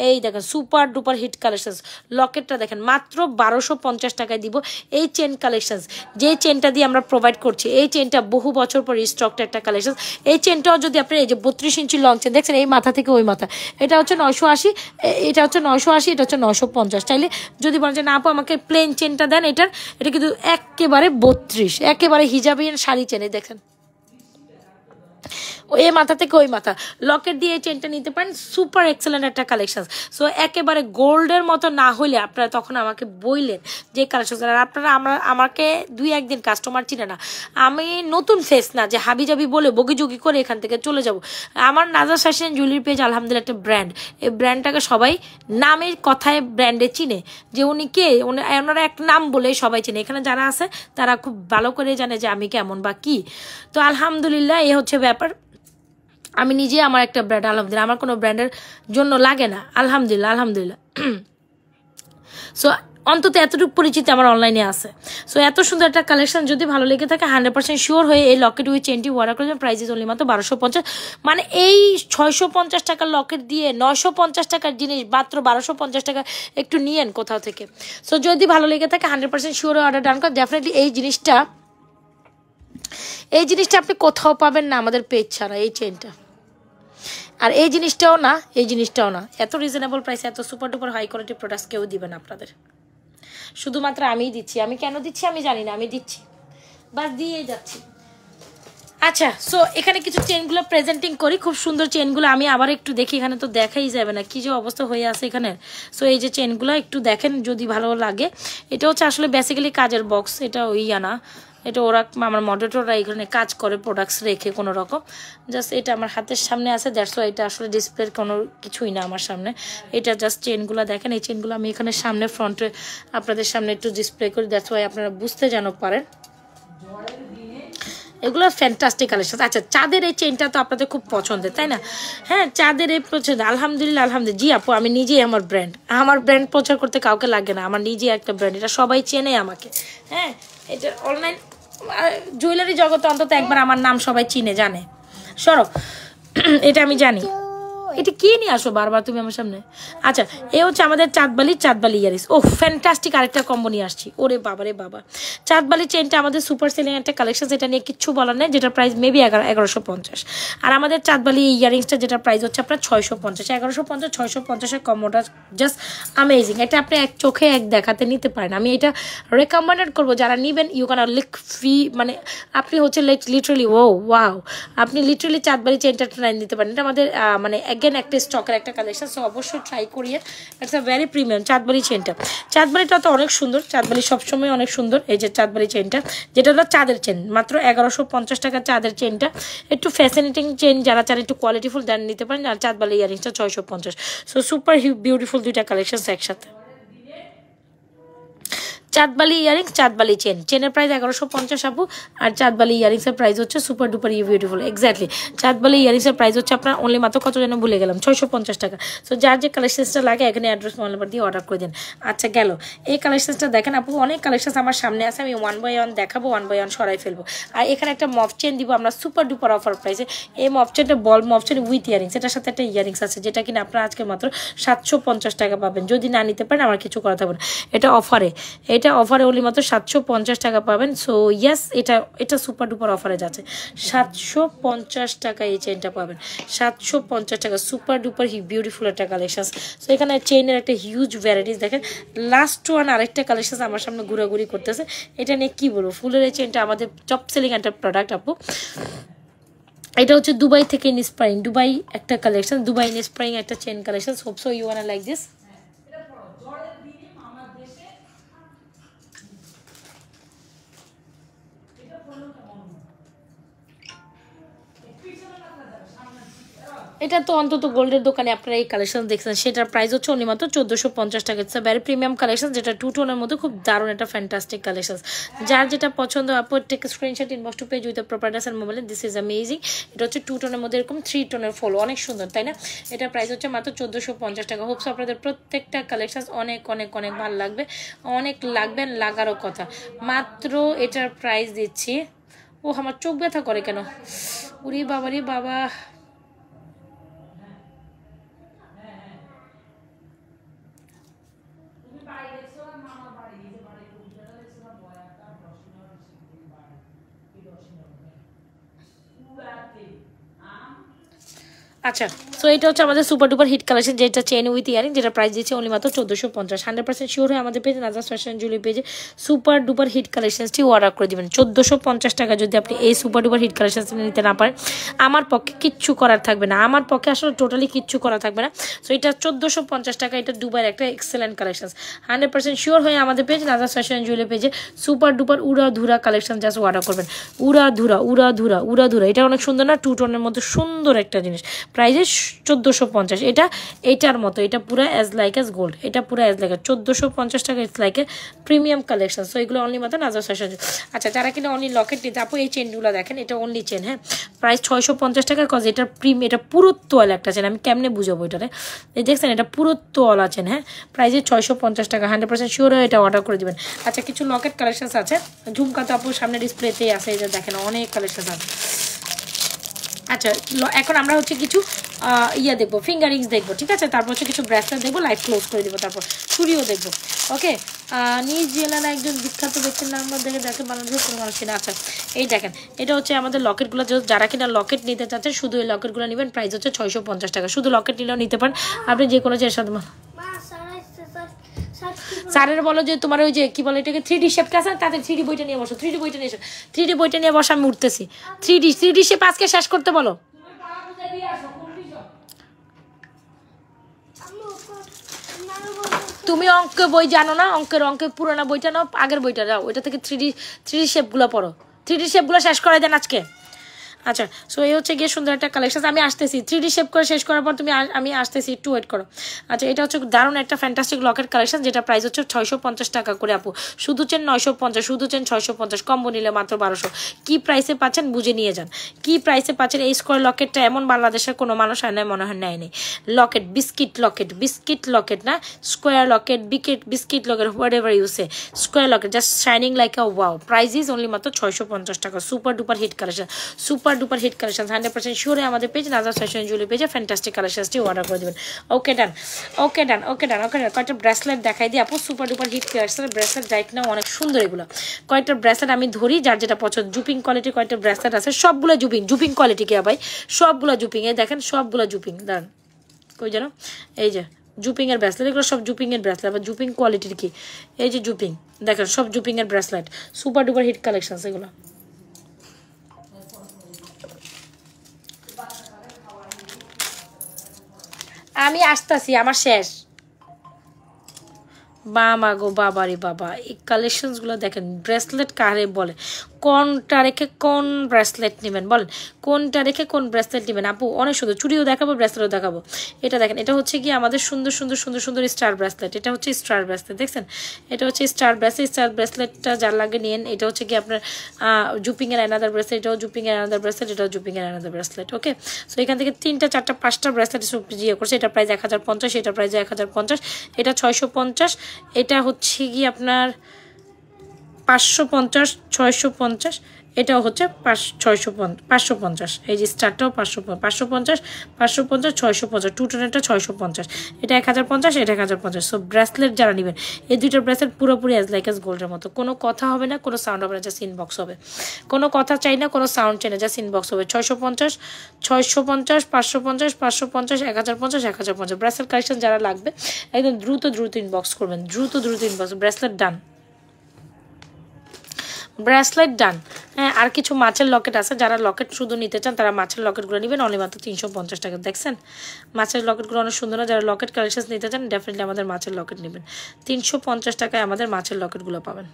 এই দেখেন সুপার ডুপার হিট কালেকশনস লকেটটা দেখেন মাত্র 1250 টাকায় দিব এই চেন কালেকশনস যে চেনটা দিয়ে আমরা প্রোভাইড করছি এই চেনটা বহু বছর পর স্টকটা একটা কালেকশন এই চেনটাও যদি আপনি এই যে 32 ইঞ্চি লং চেন দেখছেন এই মাথা থেকে ওই মাথা এটা হচ্ছে 980 এটা হচ্ছে 980 এটা হচ্ছে 950 চাইলে যদি বলেন যে না আপু আমাকে প্লেন চেনটা দেন এটা কিন্তু একেবারে 32 একেবারে হিজাবিয়ান শাড়ি চেনে দেখেন ওই মাথা থেকে ওই মাথা লকেট দিয়ে চেনটা নিতে পারেন সুপার এক্সেলেন্ট একটা কালেকশন সো একেবারে গোল্ডের মতো না হইলে আপনারা তখন আমাকে বললেন যে কালেকশন আর আপনারা আমাকে 2-1 দিন কাস্টমার চিনে না আমি নতুন ফেস না যে হাবিজাবি বলে বগিযোগি করে এখান থেকে চলে যাব আমার নাজরাত ফ্যাশন জুয়েলারি পেজ আলহামদুলিল্লাহ একটা ব্র্যান্ড এই ব্র্যান্ডটাকে সবাই নামের কথায় ব্র্যান্ডে চিনে যে উনি কে ওনারা একটা নাম বলে সবাই চিনে এখানে যারা আছে তারা খুব ভালো করে জানে যে আমি কেমন বা কি তো আলহামদুলিল্লাহ এই হচ্ছে ব্যাপার আমি নিজে আমার একটা ব্র্যান্ড আলহামদুলিল্লাহ আমার কোনো ব্র্যান্ডের জন্য লাগে না আলহামদুলিল্লাহ সো অন্তত এতটুকু পরিচিতি আমার অনলাইনে আছে সো এত সুন্দর একটা কালেকশন যদি ভালো লেগে থাকে 100% শিওর হয়ে এই লকেট উইথ চেনটি অর্ডার করবেন প্রাইস ইজ অনলি মাত্র 1250 মানে এই 650 টাকার লকেট দিয়ে 950 টাকার জিনিস মাত্র 1250 টাকা একটু নিয়েন কোথাও থেকে সো যদি ভালো লেগে থাকে 100% শিওর অর্ডার ডান করেন ডেফিনেটলি এই জিনিসটা আপনি কোথাও পাবেন না আমাদের পেজ ছাড়া এই চেনটা আর এই জিনিসটাও না এত রিজনেবল প্রাইসে এত super duper high quality products কেউ দিবেন আপনাদের শুধুমাত্র আমিই দিচ্ছি আমি কেন দিচ্ছি আমি জানি না আমি দিচ্ছি বাস দিয়েই যাচ্ছি আচ্ছা সো এখানে কিছু চেনগুলো প্রেজেন্টিং করি খুব সুন্দর চেনগুলো আমি আবার একটু দেখি এখানে তো দেখাই যাবে না কি যে অবস্থা হয়ে আছে এখানে সো এই যে চেনগুলো একটু দেখেন যদি ভালো লাগে এটা হচ্ছে আসলে বেসিক্যালি কাজের বক্স এটা ওই আনা এটা ওরা আমার মডারেটররা এখানে কাজ করে প্রোডাক্টস রেখে কোনো রকম জাস্ট এটা আমার হাতের সামনে আছে দ্যাটস ওয়াই এটা আসলে ডিসপ্লের কোনো কিছুই না আমার সামনে এটা জাস্ট চেনগুলো দেখেন এই চেনগুলো আমি এখানে সামনে ফ্রন্টে আপনাদের সামনে একটু ডিসপ্লে করি দ্যাটস ওয়াই আপনারা বুঝতে যেন পারেন এগুলো ফ্যান্টাস্টিক কালেকশন আচ্ছা চাঁদের এই চেনটা তো আপনাদের খুব পছন্দের তাই না হ্যাঁ চাঁদের এই পছন্দ আলহামদুলিল্লাহ জি আপু আমি নিজেই আমার ব্র্যান্ড প্রচার করতে কাউকে লাগে না আমার নিজেই একটা ব্র্যান্ড এটা সবাই চেনে আমাকে হ্যাঁ এটা অনলাইন জুয়েলারি জগতে অন্তত একবার আমার নাম সবাই চিনে জানে সরো এটা আমি জানি এটা কি নিয়ে আসো বারবার তুমি আমার সামনে? আচ্ছা, এ হচ্ছে আমাদের চাঁদবালি ইয়ারিস। ও ফ্যান্টাস্টিক আরেকটা কম্বো নিয়ে আসছি। ওরে বাবা রে বাবা, চাঁদবালি চেনটা আমাদের সুপার সেলিং একটা কালেকশন, যেটা নিয়ে কিচ্ছু বলার নেই, যেটা প্রাইস মেবি 1150। আর আমাদের চাঁদবালি ইয়ারিংসটা যেটা প্রাইস হচ্ছে আপনার 650। 1150 650-এর কম্বোটা জাস্ট আমেজিং। এটা আপনি এক চোখে এক দেখাতে নিতে পারেন। আমি এটা রেকমেন্ডেড করবো যারা নিবেন, ইউ ক্যান লিক ফি, মানে আপনি হচ্ছে লিটারালি ওয়াও, আপনি লিটারালি চাঁদবালি চেনটা ট্রাই নিতে পারেন। এটা আমাদের মানে অ্যাগেন একটা স্টকের একটা কালেকশন, সো অবশ্যই ট্রাই করিয়ে। It's a very premium Chandbali চেনটা। চাঁদবালিটা তো অনেক সুন্দর, চাঁদবালি সবসময় অনেক সুন্দর। এই যে চাঁদবালি চেনটা, যেটা হলো চাঁদের চেন, মাত্র 1150 টাকা চাঁদের চেনটা। একটু ফ্যাসিনেটিং চেন যারা চান একটু কোয়ালিটিফুল দেন নিতে পারেন। আর চাঁদবালি ইয়ারিংসটা 650। সো সুপার বিউটিফুল দুইটা কালেকশন একসাথে। চাঁদবালি ইয়ারিংস, চাঁদবালি চেনের প্রাইস 1150 আপু। আর চাঁদবালি ইয়ারিংসের প্রাইস হচ্ছে সুপার ডুপার বিউটিফুল। এক্স্যাক্টলি, চাঁদবালি ইয়ারিংসের প্রাইস হচ্ছে আপনার অনলি মাত্র কত যেন ভুলে গেলাম, 650 টাকা। সো যার যে কালেকশনসটা লাগে এখানে অ্যাড্রেস মোবাইল নাম্বার দিয়ে অর্ডার করে দিন। আচ্ছা গেল, এই কালেকশনসটা দেখেন আপু, অনেক কালেকশন আমার সামনে আছে, আমি 1 বাই 1 দেখাবো, 1 বাই 1 সরাই ফেলবো। আর এখানে একটা মফ চেন দিব আমরা সুপার ডুপার অফার প্রাইসে। এই মফ চেনটা বল মফ চেন উইথ ইয়ারিংস, এটার সাথে একটা ইয়ারিংস আছে, যেটা কিনা আপনারা আজকে মাত্র 750 টাকা পাবেন। যদি না নিতে পারেন আমার কিছু করা থাকবে না, এটা অফারে অনলি মাত্র 750 টাকা পাবেন। সো ইয়েস, এটা সুপার ডুপার অফারে যাচ্ছে। 750 টাকা এই চেনটা পাবেন, 750 টাকা। সুপার ডুপার বিউটিফুল একটা কালেকশন। সো এখানে চেইনের একটা হিউজ ভ্যারাইটিস দেখেন। লাস্ট ওয়ান আরেকটা কালেকশন আমার সামনে ঘোরাঘুরি করতেছে, এটা নিয়ে কি বলবো। ফুলের এই চেনটা আমাদের টপ সেলিং একটা প্রোডাক্ট আপু। এটা হচ্ছে দুবাই থেকে ইন্সপায়ারিং, দুবাই একটা কালেকশন, দুবাই ইন্সপায়ারিং একটা chain collection. Hope so you wanna like this. এটা তো অন্তত গোল্ডের দোকানে আপনারা এই কালেকশন দেখছেন, সেটার প্রাইস হচ্ছে অনলি মাত্র 1450 টাকা। It's a very premium collection, যেটা 2 টোনের মধ্যে খুব দারুণ একটা ফ্যান্টাস্টিক কালেকশন। যার যেটা পছন্দ আপু take screenshot inbox to page with the proper address and mobile. This is amazing. এটা হচ্ছে 2 টোনের মধ্যে এরকম 3 টোনের ফলো, অনেক সুন্দর তাই না? এটা প্রাইস হচ্ছে মাত্র 1450 টাকা। হোপস আপনাদের প্রত্যেকটা কালেকশন অনেক অনেক অনেক ভালো লাগবে, অনেক লাগবেন, লাগারও কথা। মাত্র এটার প্রাইস দিচ্ছি, ও আমার চোখ ব্যথা করে কেন, উরি বাবা রে বাবা। আচ্ছা, সো এটা হচ্ছে আমাদের সুপার ডুপার হিট কালেকশন, যেটা চেন উইথ ইয়ারিং, যেটা প্রাইস দিচ্ছে অনলি মাত্র 1450। 100% শিওর হয়ে আমাদের পেজে নাজাস ফ্যাশন জুয়েলারি পেজে সুপার ডুপার হিট কালেকশনসটি অর্ডার করে দেবেন। 1450 টাকা যদি আপনি এই সুপার ডুপার হিট কালেকশন নিতে না পারেন, আমার পক্ষে কিচ্ছু করার থাকবে না, আমার পক্ষে আসলে টোটালি কিচ্ছু করা থাকবে না। সো এটা 1450 টাকা, এটা দুবাইয়ের একটা এক্সেলেন্ট কালেকশন। 100% শিওর হয়ে আমাদের পেজ নাজাস ফ্যাশন জুয়েলারি পেজে সুপার ডুপার উড়াধুরা কালেকশন জাস্ট অর্ডার করবেন। উড়াধুরা, এটা অনেক সুন্দর না? 2 টোনের মধ্যে সুন্দর একটা জিনিস, প্রাইসে 1450। এটার মতো, এটা পুরো অ্যাজ লাইক অ্যাজ গোল্ড, এটা পুরো অ্যাজ লাইক 1450 টাকা। It's like a premium collection. So এগুলো অনলি মাত্র নাজাস ফ্যাশন। আচ্ছা, যারা কিনা অনলি লকেট নিতে আপু, এই চেনগুলো দেখেন, এটা অনলি চেন, হ্যাঁ, প্রাইস 650 টাকা। কজ এটা এটা পুরো তোয়াল একটা চেন, আমি কেমনে বুঝাবো এটারে, এই দেখছেন, এটা পুরো তোয়াল আছেন, হ্যাঁ, প্রাইসে 650 টাকা। 100% শিওর হয়ে এটা অর্ডার করে দিবেন। আচ্ছা, কিছু লকেট কালেকশন আছে, ঝুমকা তো আপু সামনে ডিসপ্লেতেই আছে, এই যে দেখেন অনেক কালেকশন আছে। আচ্ছা, এখন আমরা হচ্ছে কিছু দেখবো, ফিঙ্গারিংস দেখবো, ঠিক আছে, তারপর হচ্ছে কিছু ব্রেসলেট দেখবো, লাইট ক্লোজ করে দেবো, তারপর চুড়িও দেখবো। ওকে, নিজ জেলার একজন বিখ্যাত ব্যক্তির নাম দেখে বাংলাদেশের কোনো মানুষ কিনা। আচ্ছা, এই দেখেন, এটা হচ্ছে আমাদের লকেটগুলো, যারা কিনা লকেট নিতে চাচ্ছেন শুধু এই লকেটগুলো নেবেন, প্রাইস হচ্ছে 650 টাকা। শুধু লকেট নিলেও নিতে পারেন আপনি, যে কোনো চেয়ের সাথে। স্যারের বলো যে তোমার ওই যে কি বলে এটাকে 3D শেপ আছে, তাদের 3D বইটা নিয়ে বসো, 3D বইটা নিয়ে এসো, 3D বইটা নিয়ে বসো, আমি উঠতেছি। 3D শেপ আজকে শেষ করতে বলো। তুমি অঙ্ক বই জানো না? অঙ্কের পুরোনো বইটা নাও, আগের বইটা যাও, ওইটা থেকে 3D শেপগুলো পড়ো, 3D শেপগুলো শেষ করে দেন আজকে। আচ্ছা, সো এই হচ্ছে গিয়ে সুন্দর একটা কালেকশন। আমি আসতেছি, 3D শেপ করে শেষ করার পর আমি আসতেছি, একটু ওয়েট করো। আচ্ছা, এটা হচ্ছে দারুণ একটা ফ্যান্টাস্টিক লকেট কালেকশন, যেটা প্রাইস হচ্ছে 650 টাকা করে আপু। শুধু চেন 950, শুধু চেন 650, কম্বো নিলে মাত্র 1200। কি প্রাইসে পাচ্ছেন বুঝে নিয়ে যান, কি প্রাইসে পাচ্ছেন। এই স্কোয়ার লকেটটা এমন বাংলাদেশের কোনো মানুষ হয় না, মনে হয় নেয় নেই। লকেট, বিস্কিট লকেট না, square locket, biscuit locket, what ever you say, square locket, just shining like a wow. Price is only মাত্র 650 টাকা। Super duper hit collection, super super duper hit collection 100% শিওরে আমাদের পেজ নাজাস ফ্যাশন জুয়েলারি পেজে fantastic কালেকশনটি order করে দেবেন। ওকে ডান ওকে ডান ওকে ডান ওকে ডান। কয়েকটা bracelet দেখাই দিই আপু, super duper hit collection bracelet right now অনেক সুন্দর এগুলো। কয়েকটা ব্রেসলেট আমি ধরি যার যেটা পছন্দ, জুপিং কোয়ালিটির কয়েকটা ব্রেসলেট আছে, সবগুলো জুপিং কোয়ালিটি কে ভাই, সবগুলো জুপিং। এই দেখেন সবগুলো জুপিং, দাঁড়ান কই যেন, এই যে জুপিং এর ব্রেসলেট, এগুলো সব জুপিং এর ব্রেসলেট। আবার জুপিং কোয়ালিটির কি, এই যে জুপিং দেখেন সব জুপিং এর bracelet, super duper hit collection এগুলো। আমি আসতেছি, আমার শেষ। বাবা গো বাবা রে বাবা, এই কালেকশনসগুলো দেখেন। ব্রেসলেট কারে বলে, কোনটা রেখে কোন ব্রেসলেট নেবেন বলেন, কোনটা রেখে কোন ব্রেসলেট নেবেন আপু? অনেক সুন্দর, চুড়িও দেখাবো ব্রেসলেটও দেখাবো। এটা দেখেন, এটা হচ্ছে কি আমাদের সুন্দর সুন্দর সুন্দর সুন্দর স্টার ব্রেসলেট। এটা হচ্ছে স্টার ব্রেসলেট, দেখছেন এটা হচ্ছে স্টার ব্রেসলেট। স্টার ব্রেসলেটটা যার লাগে নিয়েন। এটা হচ্ছে কি আপনার জুপিংয়ের অ্যানাদার ব্রেসলেট, এটাও জুপিংয়ের অ্যানাদার ব্রেসলেট, এটাও জুপিংয়ের অ্যানাদার ব্রেসলেট। ওকে, সো এখান থেকে 3টা 4টা 5টা ব্রেসলেট ইয়ে করছে। এটা প্রাইস 1050, এটা প্রাইস 1050, এটা 650, এটা হচ্ছে কি আপনার 550, 650, এটাও হচ্ছে 550। এই যে স্টারটাও 550, 550, 650, 2টোনেরটা 650, এটা 1050, এটা 1050। সো ব্রেসলেট যারা নেবেন, এই দুইটা ব্রেসলেট পুরোপুরি অ্যাজ লাইক অ্যাজ গোল্ডের মতো, কোনো কথা হবে না, কোনো সাউন্ড হবে না, জাস্ট ইনবক্স হবে। কোনো কথা চাই না, কোনো সাউন্ড চাই না, জাস্ট ইনবক্স হবে। 650, 650, 550, 550, 1050, 1050 ব্রেসলেট কালেকশন যারা লাগবে একদম দ্রুত ইনবক্স করবেন, দ্রুত ইনবক্স। ব্রেসলেট ডান, ব্রেসলেট ডান। হ্যাঁ, আর কিছু মাছের লকেট আছে, যারা লকেট শুধু নিতে চান তারা মাছের লকেটগুলো নেবেন, অনলি মাত্র 350 টাকা। দেখছেন মাছের লকেটগুলো অনেক সুন্দর না, যারা লকেট কালেকশন নিতে চান ডেফিনেটলি আমাদের মাছের লকেট নেবেন। 350 টাকায় আমাদের মাছের লকেটগুলো পাবেন,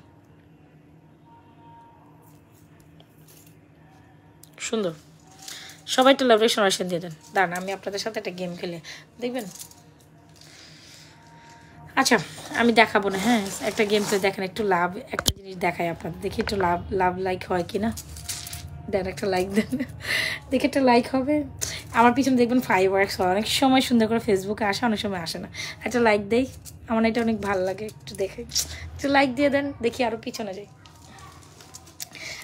সুন্দর। সবাই একটা লাভ রেশন দিয়ে দেন। দাঁড়ান আমি আপনাদের সাথে একটা গেম খেলে দেখবেন। আচ্ছা আমি দেখাবো না, হ্যাঁ একটা গেম প্লে দেখেন, একটু লাভ একটা জিনিস দেখাই আপনাদের, দেখি একটু লাভ লাইক হয় কিনা। দেন একটা লাইক দেন, দেখি একটা লাইক হবে। আমার পিছনে দেখবেন ফায়ারওয়ার্কস হয়, অনেক সময় সুন্দর করে ফেসবুকে আসে, অনেক সময় আসে না। একটা লাইক দেই, আমার এটা অনেক ভালো লাগে, একটু দেখে একটু লাইক দিয়ে দেন, দেখি আরও পিছনে যাই।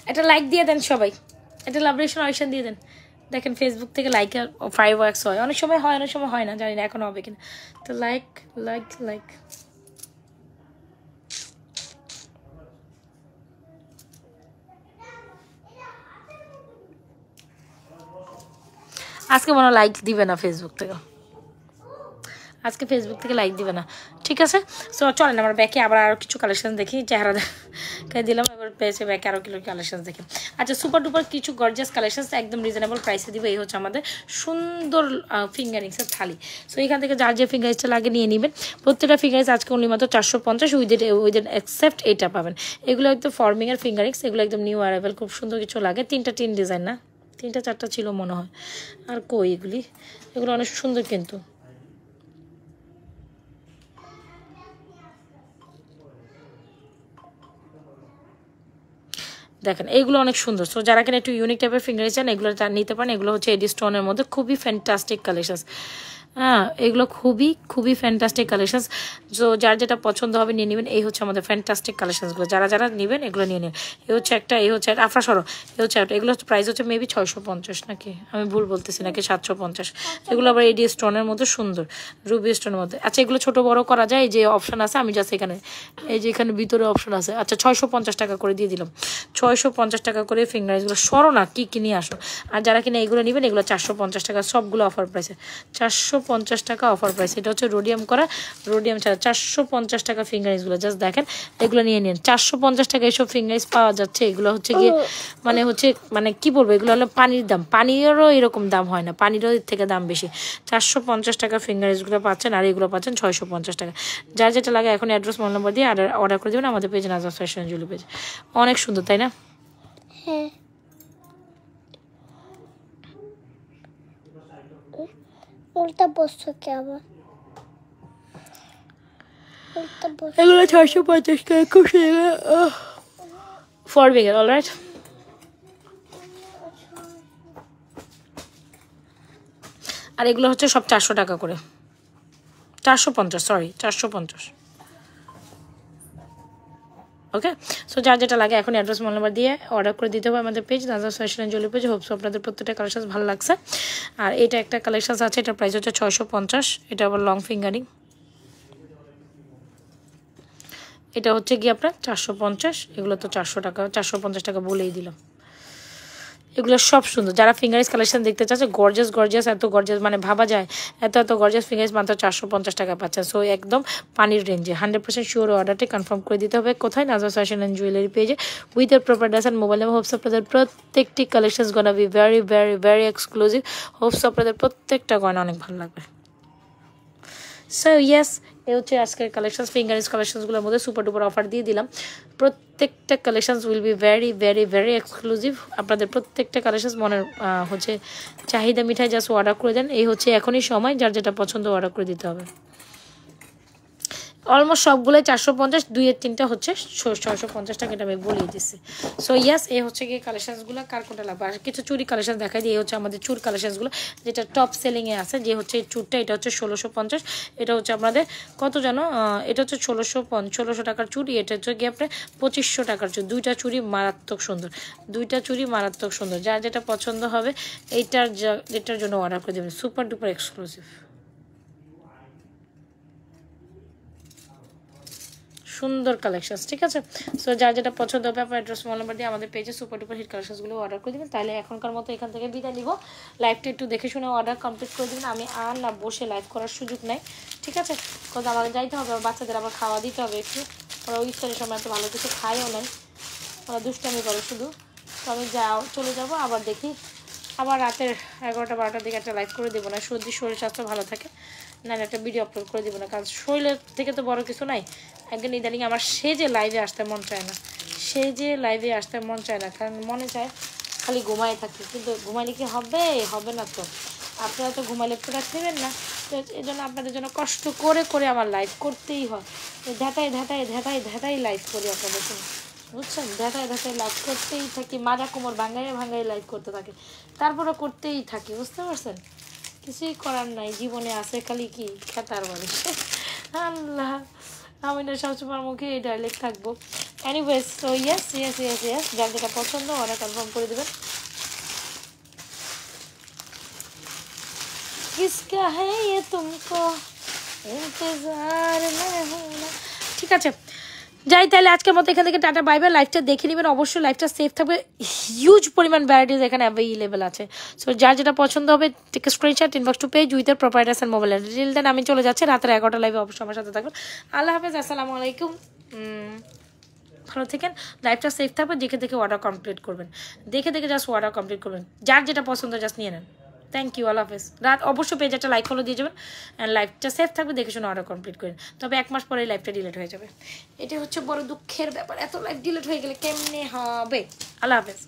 একটা লাইক দিয়ে দেন সবাই, একটা লাভ রেশন দিয়ে দেন। দেখেন ফেসবুক থেকে লাইক ফায়ারওয়ার্কস হয়, অনেক সময় হয় অনেক সময় হয় না, জানি না এখন হবে কিনা। তো লাইক লাইক লাইক আজকে মনে লাইক দিবে না ফেসবুক থেকে, আজকে ফেসবুক থেকে লাইক দিবে না, ঠিক আছে। সো চলেন আমার ব্যাকে আবার আরও কিছু কালেকশন দেখি, চেহারা দেখাই দিলাম, এবার পেয়েছে ব্যাকে আরও কিছু কালেকশন দেখি। আচ্ছা সুপার ডুপার কিছু গর্জিয়াস কালেকশন একদম রিজনেবল প্রাইসে দিব। এই হচ্ছে আমাদের সুন্দর ফিঙ্গারিংসের থালি। সো এখান থেকে যার যে ফিঙ্গারিংসটা লাগে নিয়ে নেবেন। প্রত্যেকটা ফিঙ্গারিংস আজকে উনি মাত্র 450, উইদিন অ্যাকসেপ্ট এটা পাবেন। এগুলো একদম ফর্মিংয়ের ফিঙ্গারিংস, এগুলো একদম নিউ অ্যারাইভেল, খুব সুন্দর কিছু লাগে। 3টা 3 ডিজাইন না, 3টা 4টা ছিল মনে হয়, আর কই এগুলো অনেক সুন্দর কিন্তু। দেখেন এইগুলো অনেক সুন্দর। সো যারা কিনা একটু ইউনিক টাইপের ফিঙ্গারিং চান এগুলো নিতে পারেন। এগুলো হচ্ছে এডি স্টোনের মধ্যে খুবই ফ্যান্টাস্টিক কালেকশন। হ্যাঁ এগুলো খুবই ফ্যান্টাস্টিক কালেকশন। সো যার যেটা পছন্দ হবে নিয়ে নেবেন। এই হচ্ছে আমাদের ফ্যান্টাস্টিক কালেকশনসগুলো, যারা নেবেন এগুলো নিয়ে নেন। এই হচ্ছে একটা, এই হচ্ছে আফরা সরো, এই হচ্ছে একটা। এগুলো প্রাইস হচ্ছে মেবি 650 নাকি, আমি ভুল বলতেছি, নাকি 750। এগুলো আবার এডি স্টোনের মধ্যে সুন্দর, রুবি স্টোনের মধ্যে। আচ্ছা এগুলো ছোটো বড়ো করা যায়, এই যে অপশান আছে, আমি জাস্ট এখানে এই যে এখানে ভিতরে অপশান আছে। আচ্ছা 650 টাকা করে দিয়ে দিলাম, 650 টাকা করে ফিঙ্গারিংসগুলো। সরো না কি নিয়ে আসো। আর যারা কিনা এগুলো নেবেন এগুলো 450 টাকা, সবগুলো অফার প্রাইসে 450 টাকা অফার প্রাইস। এটা হচ্ছে রোডিয়াম করা, রোডিয়াম ছাড়া 450 টাকা ফিঙ্গারিংসগুলো। জাস্ট দেখেন এগুলো নিয়ে নিন, 450 টাকা এইসব ফিঙ্গারিংস পাওয়া যাচ্ছে। এগুলো হচ্ছে গিয়ে মানে কি বলবো, এগুলো হলো পানির দাম, পানিরও এরকম দাম হয় না, পানিরও এর থেকে দাম বেশি। 450 টাকা ফিঙ্গারিংসগুলো পাচ্ছেন, আর এগুলো পাচ্ছেন 650 টাকা। যার যেটা লাগে এখন অ্যাড্রেস মোবাইল নাম্বার দিয়ে অর্ডার করে দেবেন আমাদের পেজে, নাজাস ফ্যাশন জুয়েলারি পেজ। অনেক সুন্দর তাই না? হ্যাঁ উল্টা বসছো কে আবার? এগুলো 650 টাকা, খুব সুন্দর ফর বিগার। অলরাইট আর এগুলো হচ্ছে সব 400 টাকা করে, 450, সরি 450। ওকে, সো যার যেটা লাগে এখন অ্যাড্রেস মোবাইল নাম্বার দিয়ে অর্ডার করে দিতে হবে আমাদের page Nazrat fashion and jewellery page. Hope so আপনাদের প্রত্যেকটা কালেকশন ভালো লাগছে। আর এটা একটা কালেকশন আছে, এটার প্রাইস হচ্ছে 650, এটা আবার লং ফিঙ্গারিং, এটা হচ্ছে কি আপনার 450, এগুলো তো 400 টাকা 450 টাকা বলেই দিলাম। এগুলো সব সুন্দর, যারা ফিঙ্গারিংস কালেকশন দেখতে চাচ্ছে গর্জিয়াস গর্জিয়াস, এত গর্জিয়াস মানে ভাবা যায় এত গর্জিয়াস ফিঙ্গারিংস মাত্র 450 টাকা পাচ্ছেন। সো একদম পানির রেঞ্জে 100% শিওর অর্ডারটি কনফার্ম করে দিতে হবে। কোথায়? নাজরাত ফ্যাশন অ্যান্ড জুয়েলারি পেজে উইথ এর proper address and mobile number. Hopes আপনাদের প্রত্যেকটি collections gonna be very very very exclusive. Hopes আপনাদের প্রত্যেকটা গয়না অনেক ভালো লাগবে। সো ইয়েস, এ হচ্ছে আজকের কালেকশন। ফিঙ্গারিংস কালেকশনসগুলোর মধ্যে সুপার ডুপার অফার দিয়ে দিলাম। প্রত্যেকটা collections will be very very very exclusive. আপনাদের প্রত্যেকটা কালেকশনস মনের হচ্ছে চাহিদা মিঠাই জাস্ট অর্ডার করে দেন। এই হচ্ছে এখনই সময়, যার যেটা পছন্দ অর্ডার করে দিতে হবে। অলমোস্ট সবগুলোই 450, 2-3টা হচ্ছে 650 টাকা, এটা আমি বলিয়ে দিচ্ছি। সো ইয়াস, এই হচ্ছে গিয়ে কালেকশনসগুলো কার কোনটা লাগবে। আর কিছু চুরি কালেকশন দেখাই দিই। এই হচ্ছে আমাদের চুর কালেকশনসগুলো, যেটা টপ সেলিংয়ে আছে, যে হচ্ছে এই চুরটা, এটা হচ্ছে 1650, এটা হচ্ছে আপনাদের কত জানো, এটা হচ্ছে 1600 টাকার চুড়ি, এটা হচ্ছে গিয়ে আপনার 2500 টাকার চুড়ি। দুইটা চুড়ি মারাত্মক সুন্দর, দুইটা চুড়ি মারাত্মক সুন্দর। যার যেটা পছন্দ হবে এটার জন্য অর্ডার করে দেবেন। সুপার ডুপার এক্সক্লুসিভ সুন্দর কালেকশন, ঠিক আছে। সো যার যেটা পছন্দ হবে আপনার অ্যাড্রেস মোবাইল নাম্বার দিয়ে আমাদের পেজে সুপার ডুপার হিট কালেকশনসগুলো অর্ডার করে দেবেন। তাহলে এখনকার মতো এখান থেকে বিদায় নিব। লাইভটা একটু দেখে শুনে অর্ডার কমপ্লিট করে দেবেন। আমি আর না বসে লাইভ করার সুযোগ নাই, ঠিক আছে। কোথাও আমাকে যাইতে হবে, বাচ্চাদের আবার খাওয়া দিতে হবে একটু, ওরা ওই ইফতারের সময় এত ভালো কিছু খায়ও নাই, ওরা দুষ্টামি করে শুধু। তো আমি চলে যাব, আবার দেখি আবার রাতের 11টা-12টার দিকে একটা লাইভ করে দেবো না, শরীর স্বাস্থ্য ভালো থাকে না, একটা ভিডিও আপলোড করে দেবো না, কারণ শরীরের থেকে তো বড় কিছু নাই। একদিন ইদানিং আমার সেজে লাইভে আসতে মন চায় না, কারণ মনে চায় খালি ঘুমায় থাকি, কিন্তু ঘুমাইলে কি হবে না তো। আপনারা তো ঘুমাইলে প্রোডাক্ট নেবেন না, তো এই জন্য আপনাদের জন্য কষ্ট করে আমার লাইভ করতেই হয়। ধ্যাতাই লাইভ করি আপনাদের জন্য, বুঝছেন। ধ্যাতায় লাইভ করতেই থাকি, মাজা কোমর ভাঙাই লাইভ করতে থাকে, তারপরে করতেই থাকি, বুঝতে পারছেন। কিছুই করার নাই, জীবনে আছে খালি কি খেতার বাড়ি। আল্লাহ, আমি না সবসময় মুখে এই ডায়লগ থাকবো। এনিওয়েজ, সো ইয়েস, যার যেটা পছন্দ অর্ডার কনফার্ম করে দেবেন। কিসকা है ये तुमको इंतजार में होना, ঠিক আছে। যাই তাহলে আজকের মতো এখান থেকে টাটা বাই বাই। লাইভটা দেখে নেবেন অবশ্যই, লাইভটা সেফ থাকবে, হিউজ পরিমাণ ভ্যারাইটিস এখানে অ্যাভেলেবেল আছে। সো যার যেটা পছন্দ হবে take screenshot, inbox to page with proper address and mobile detail দেন। আমি চলে যাচ্ছি, রাতের 11টা লাইভে অবশ্যই আমার সাথে থাকবেন। আল্লাহ হাফেজ, আসসালামু আলাইকুম, ভালো থাকেন। লাইভটা সেফ থাকবে, দেখে অর্ডার কমপ্লিট করবেন, দেখে জাস্ট অর্ডার কমপ্লিট করবেন, যার যেটা পছন্দ জাস্ট নিয়ে নেন। থ্যাংক ইউ, আল্লাহ হাফেজ। রাত অবশ্যই পেজ একটা লাইক ফলো দিয়ে যাবেন, অ্যান্ড লাইভটা সেফ থাকবে, দেখে শুনে অর্ডার কমপ্লিট করেন। তবে 1 মাস পরে লাইভটা ডিলিট হয়ে যাবে, এটা হচ্ছে বড় দুঃখের ব্যাপার। এত লাইভ ডিলিট হয়ে গেলে কেমনে হবে। আল্লাহ হাফেজ।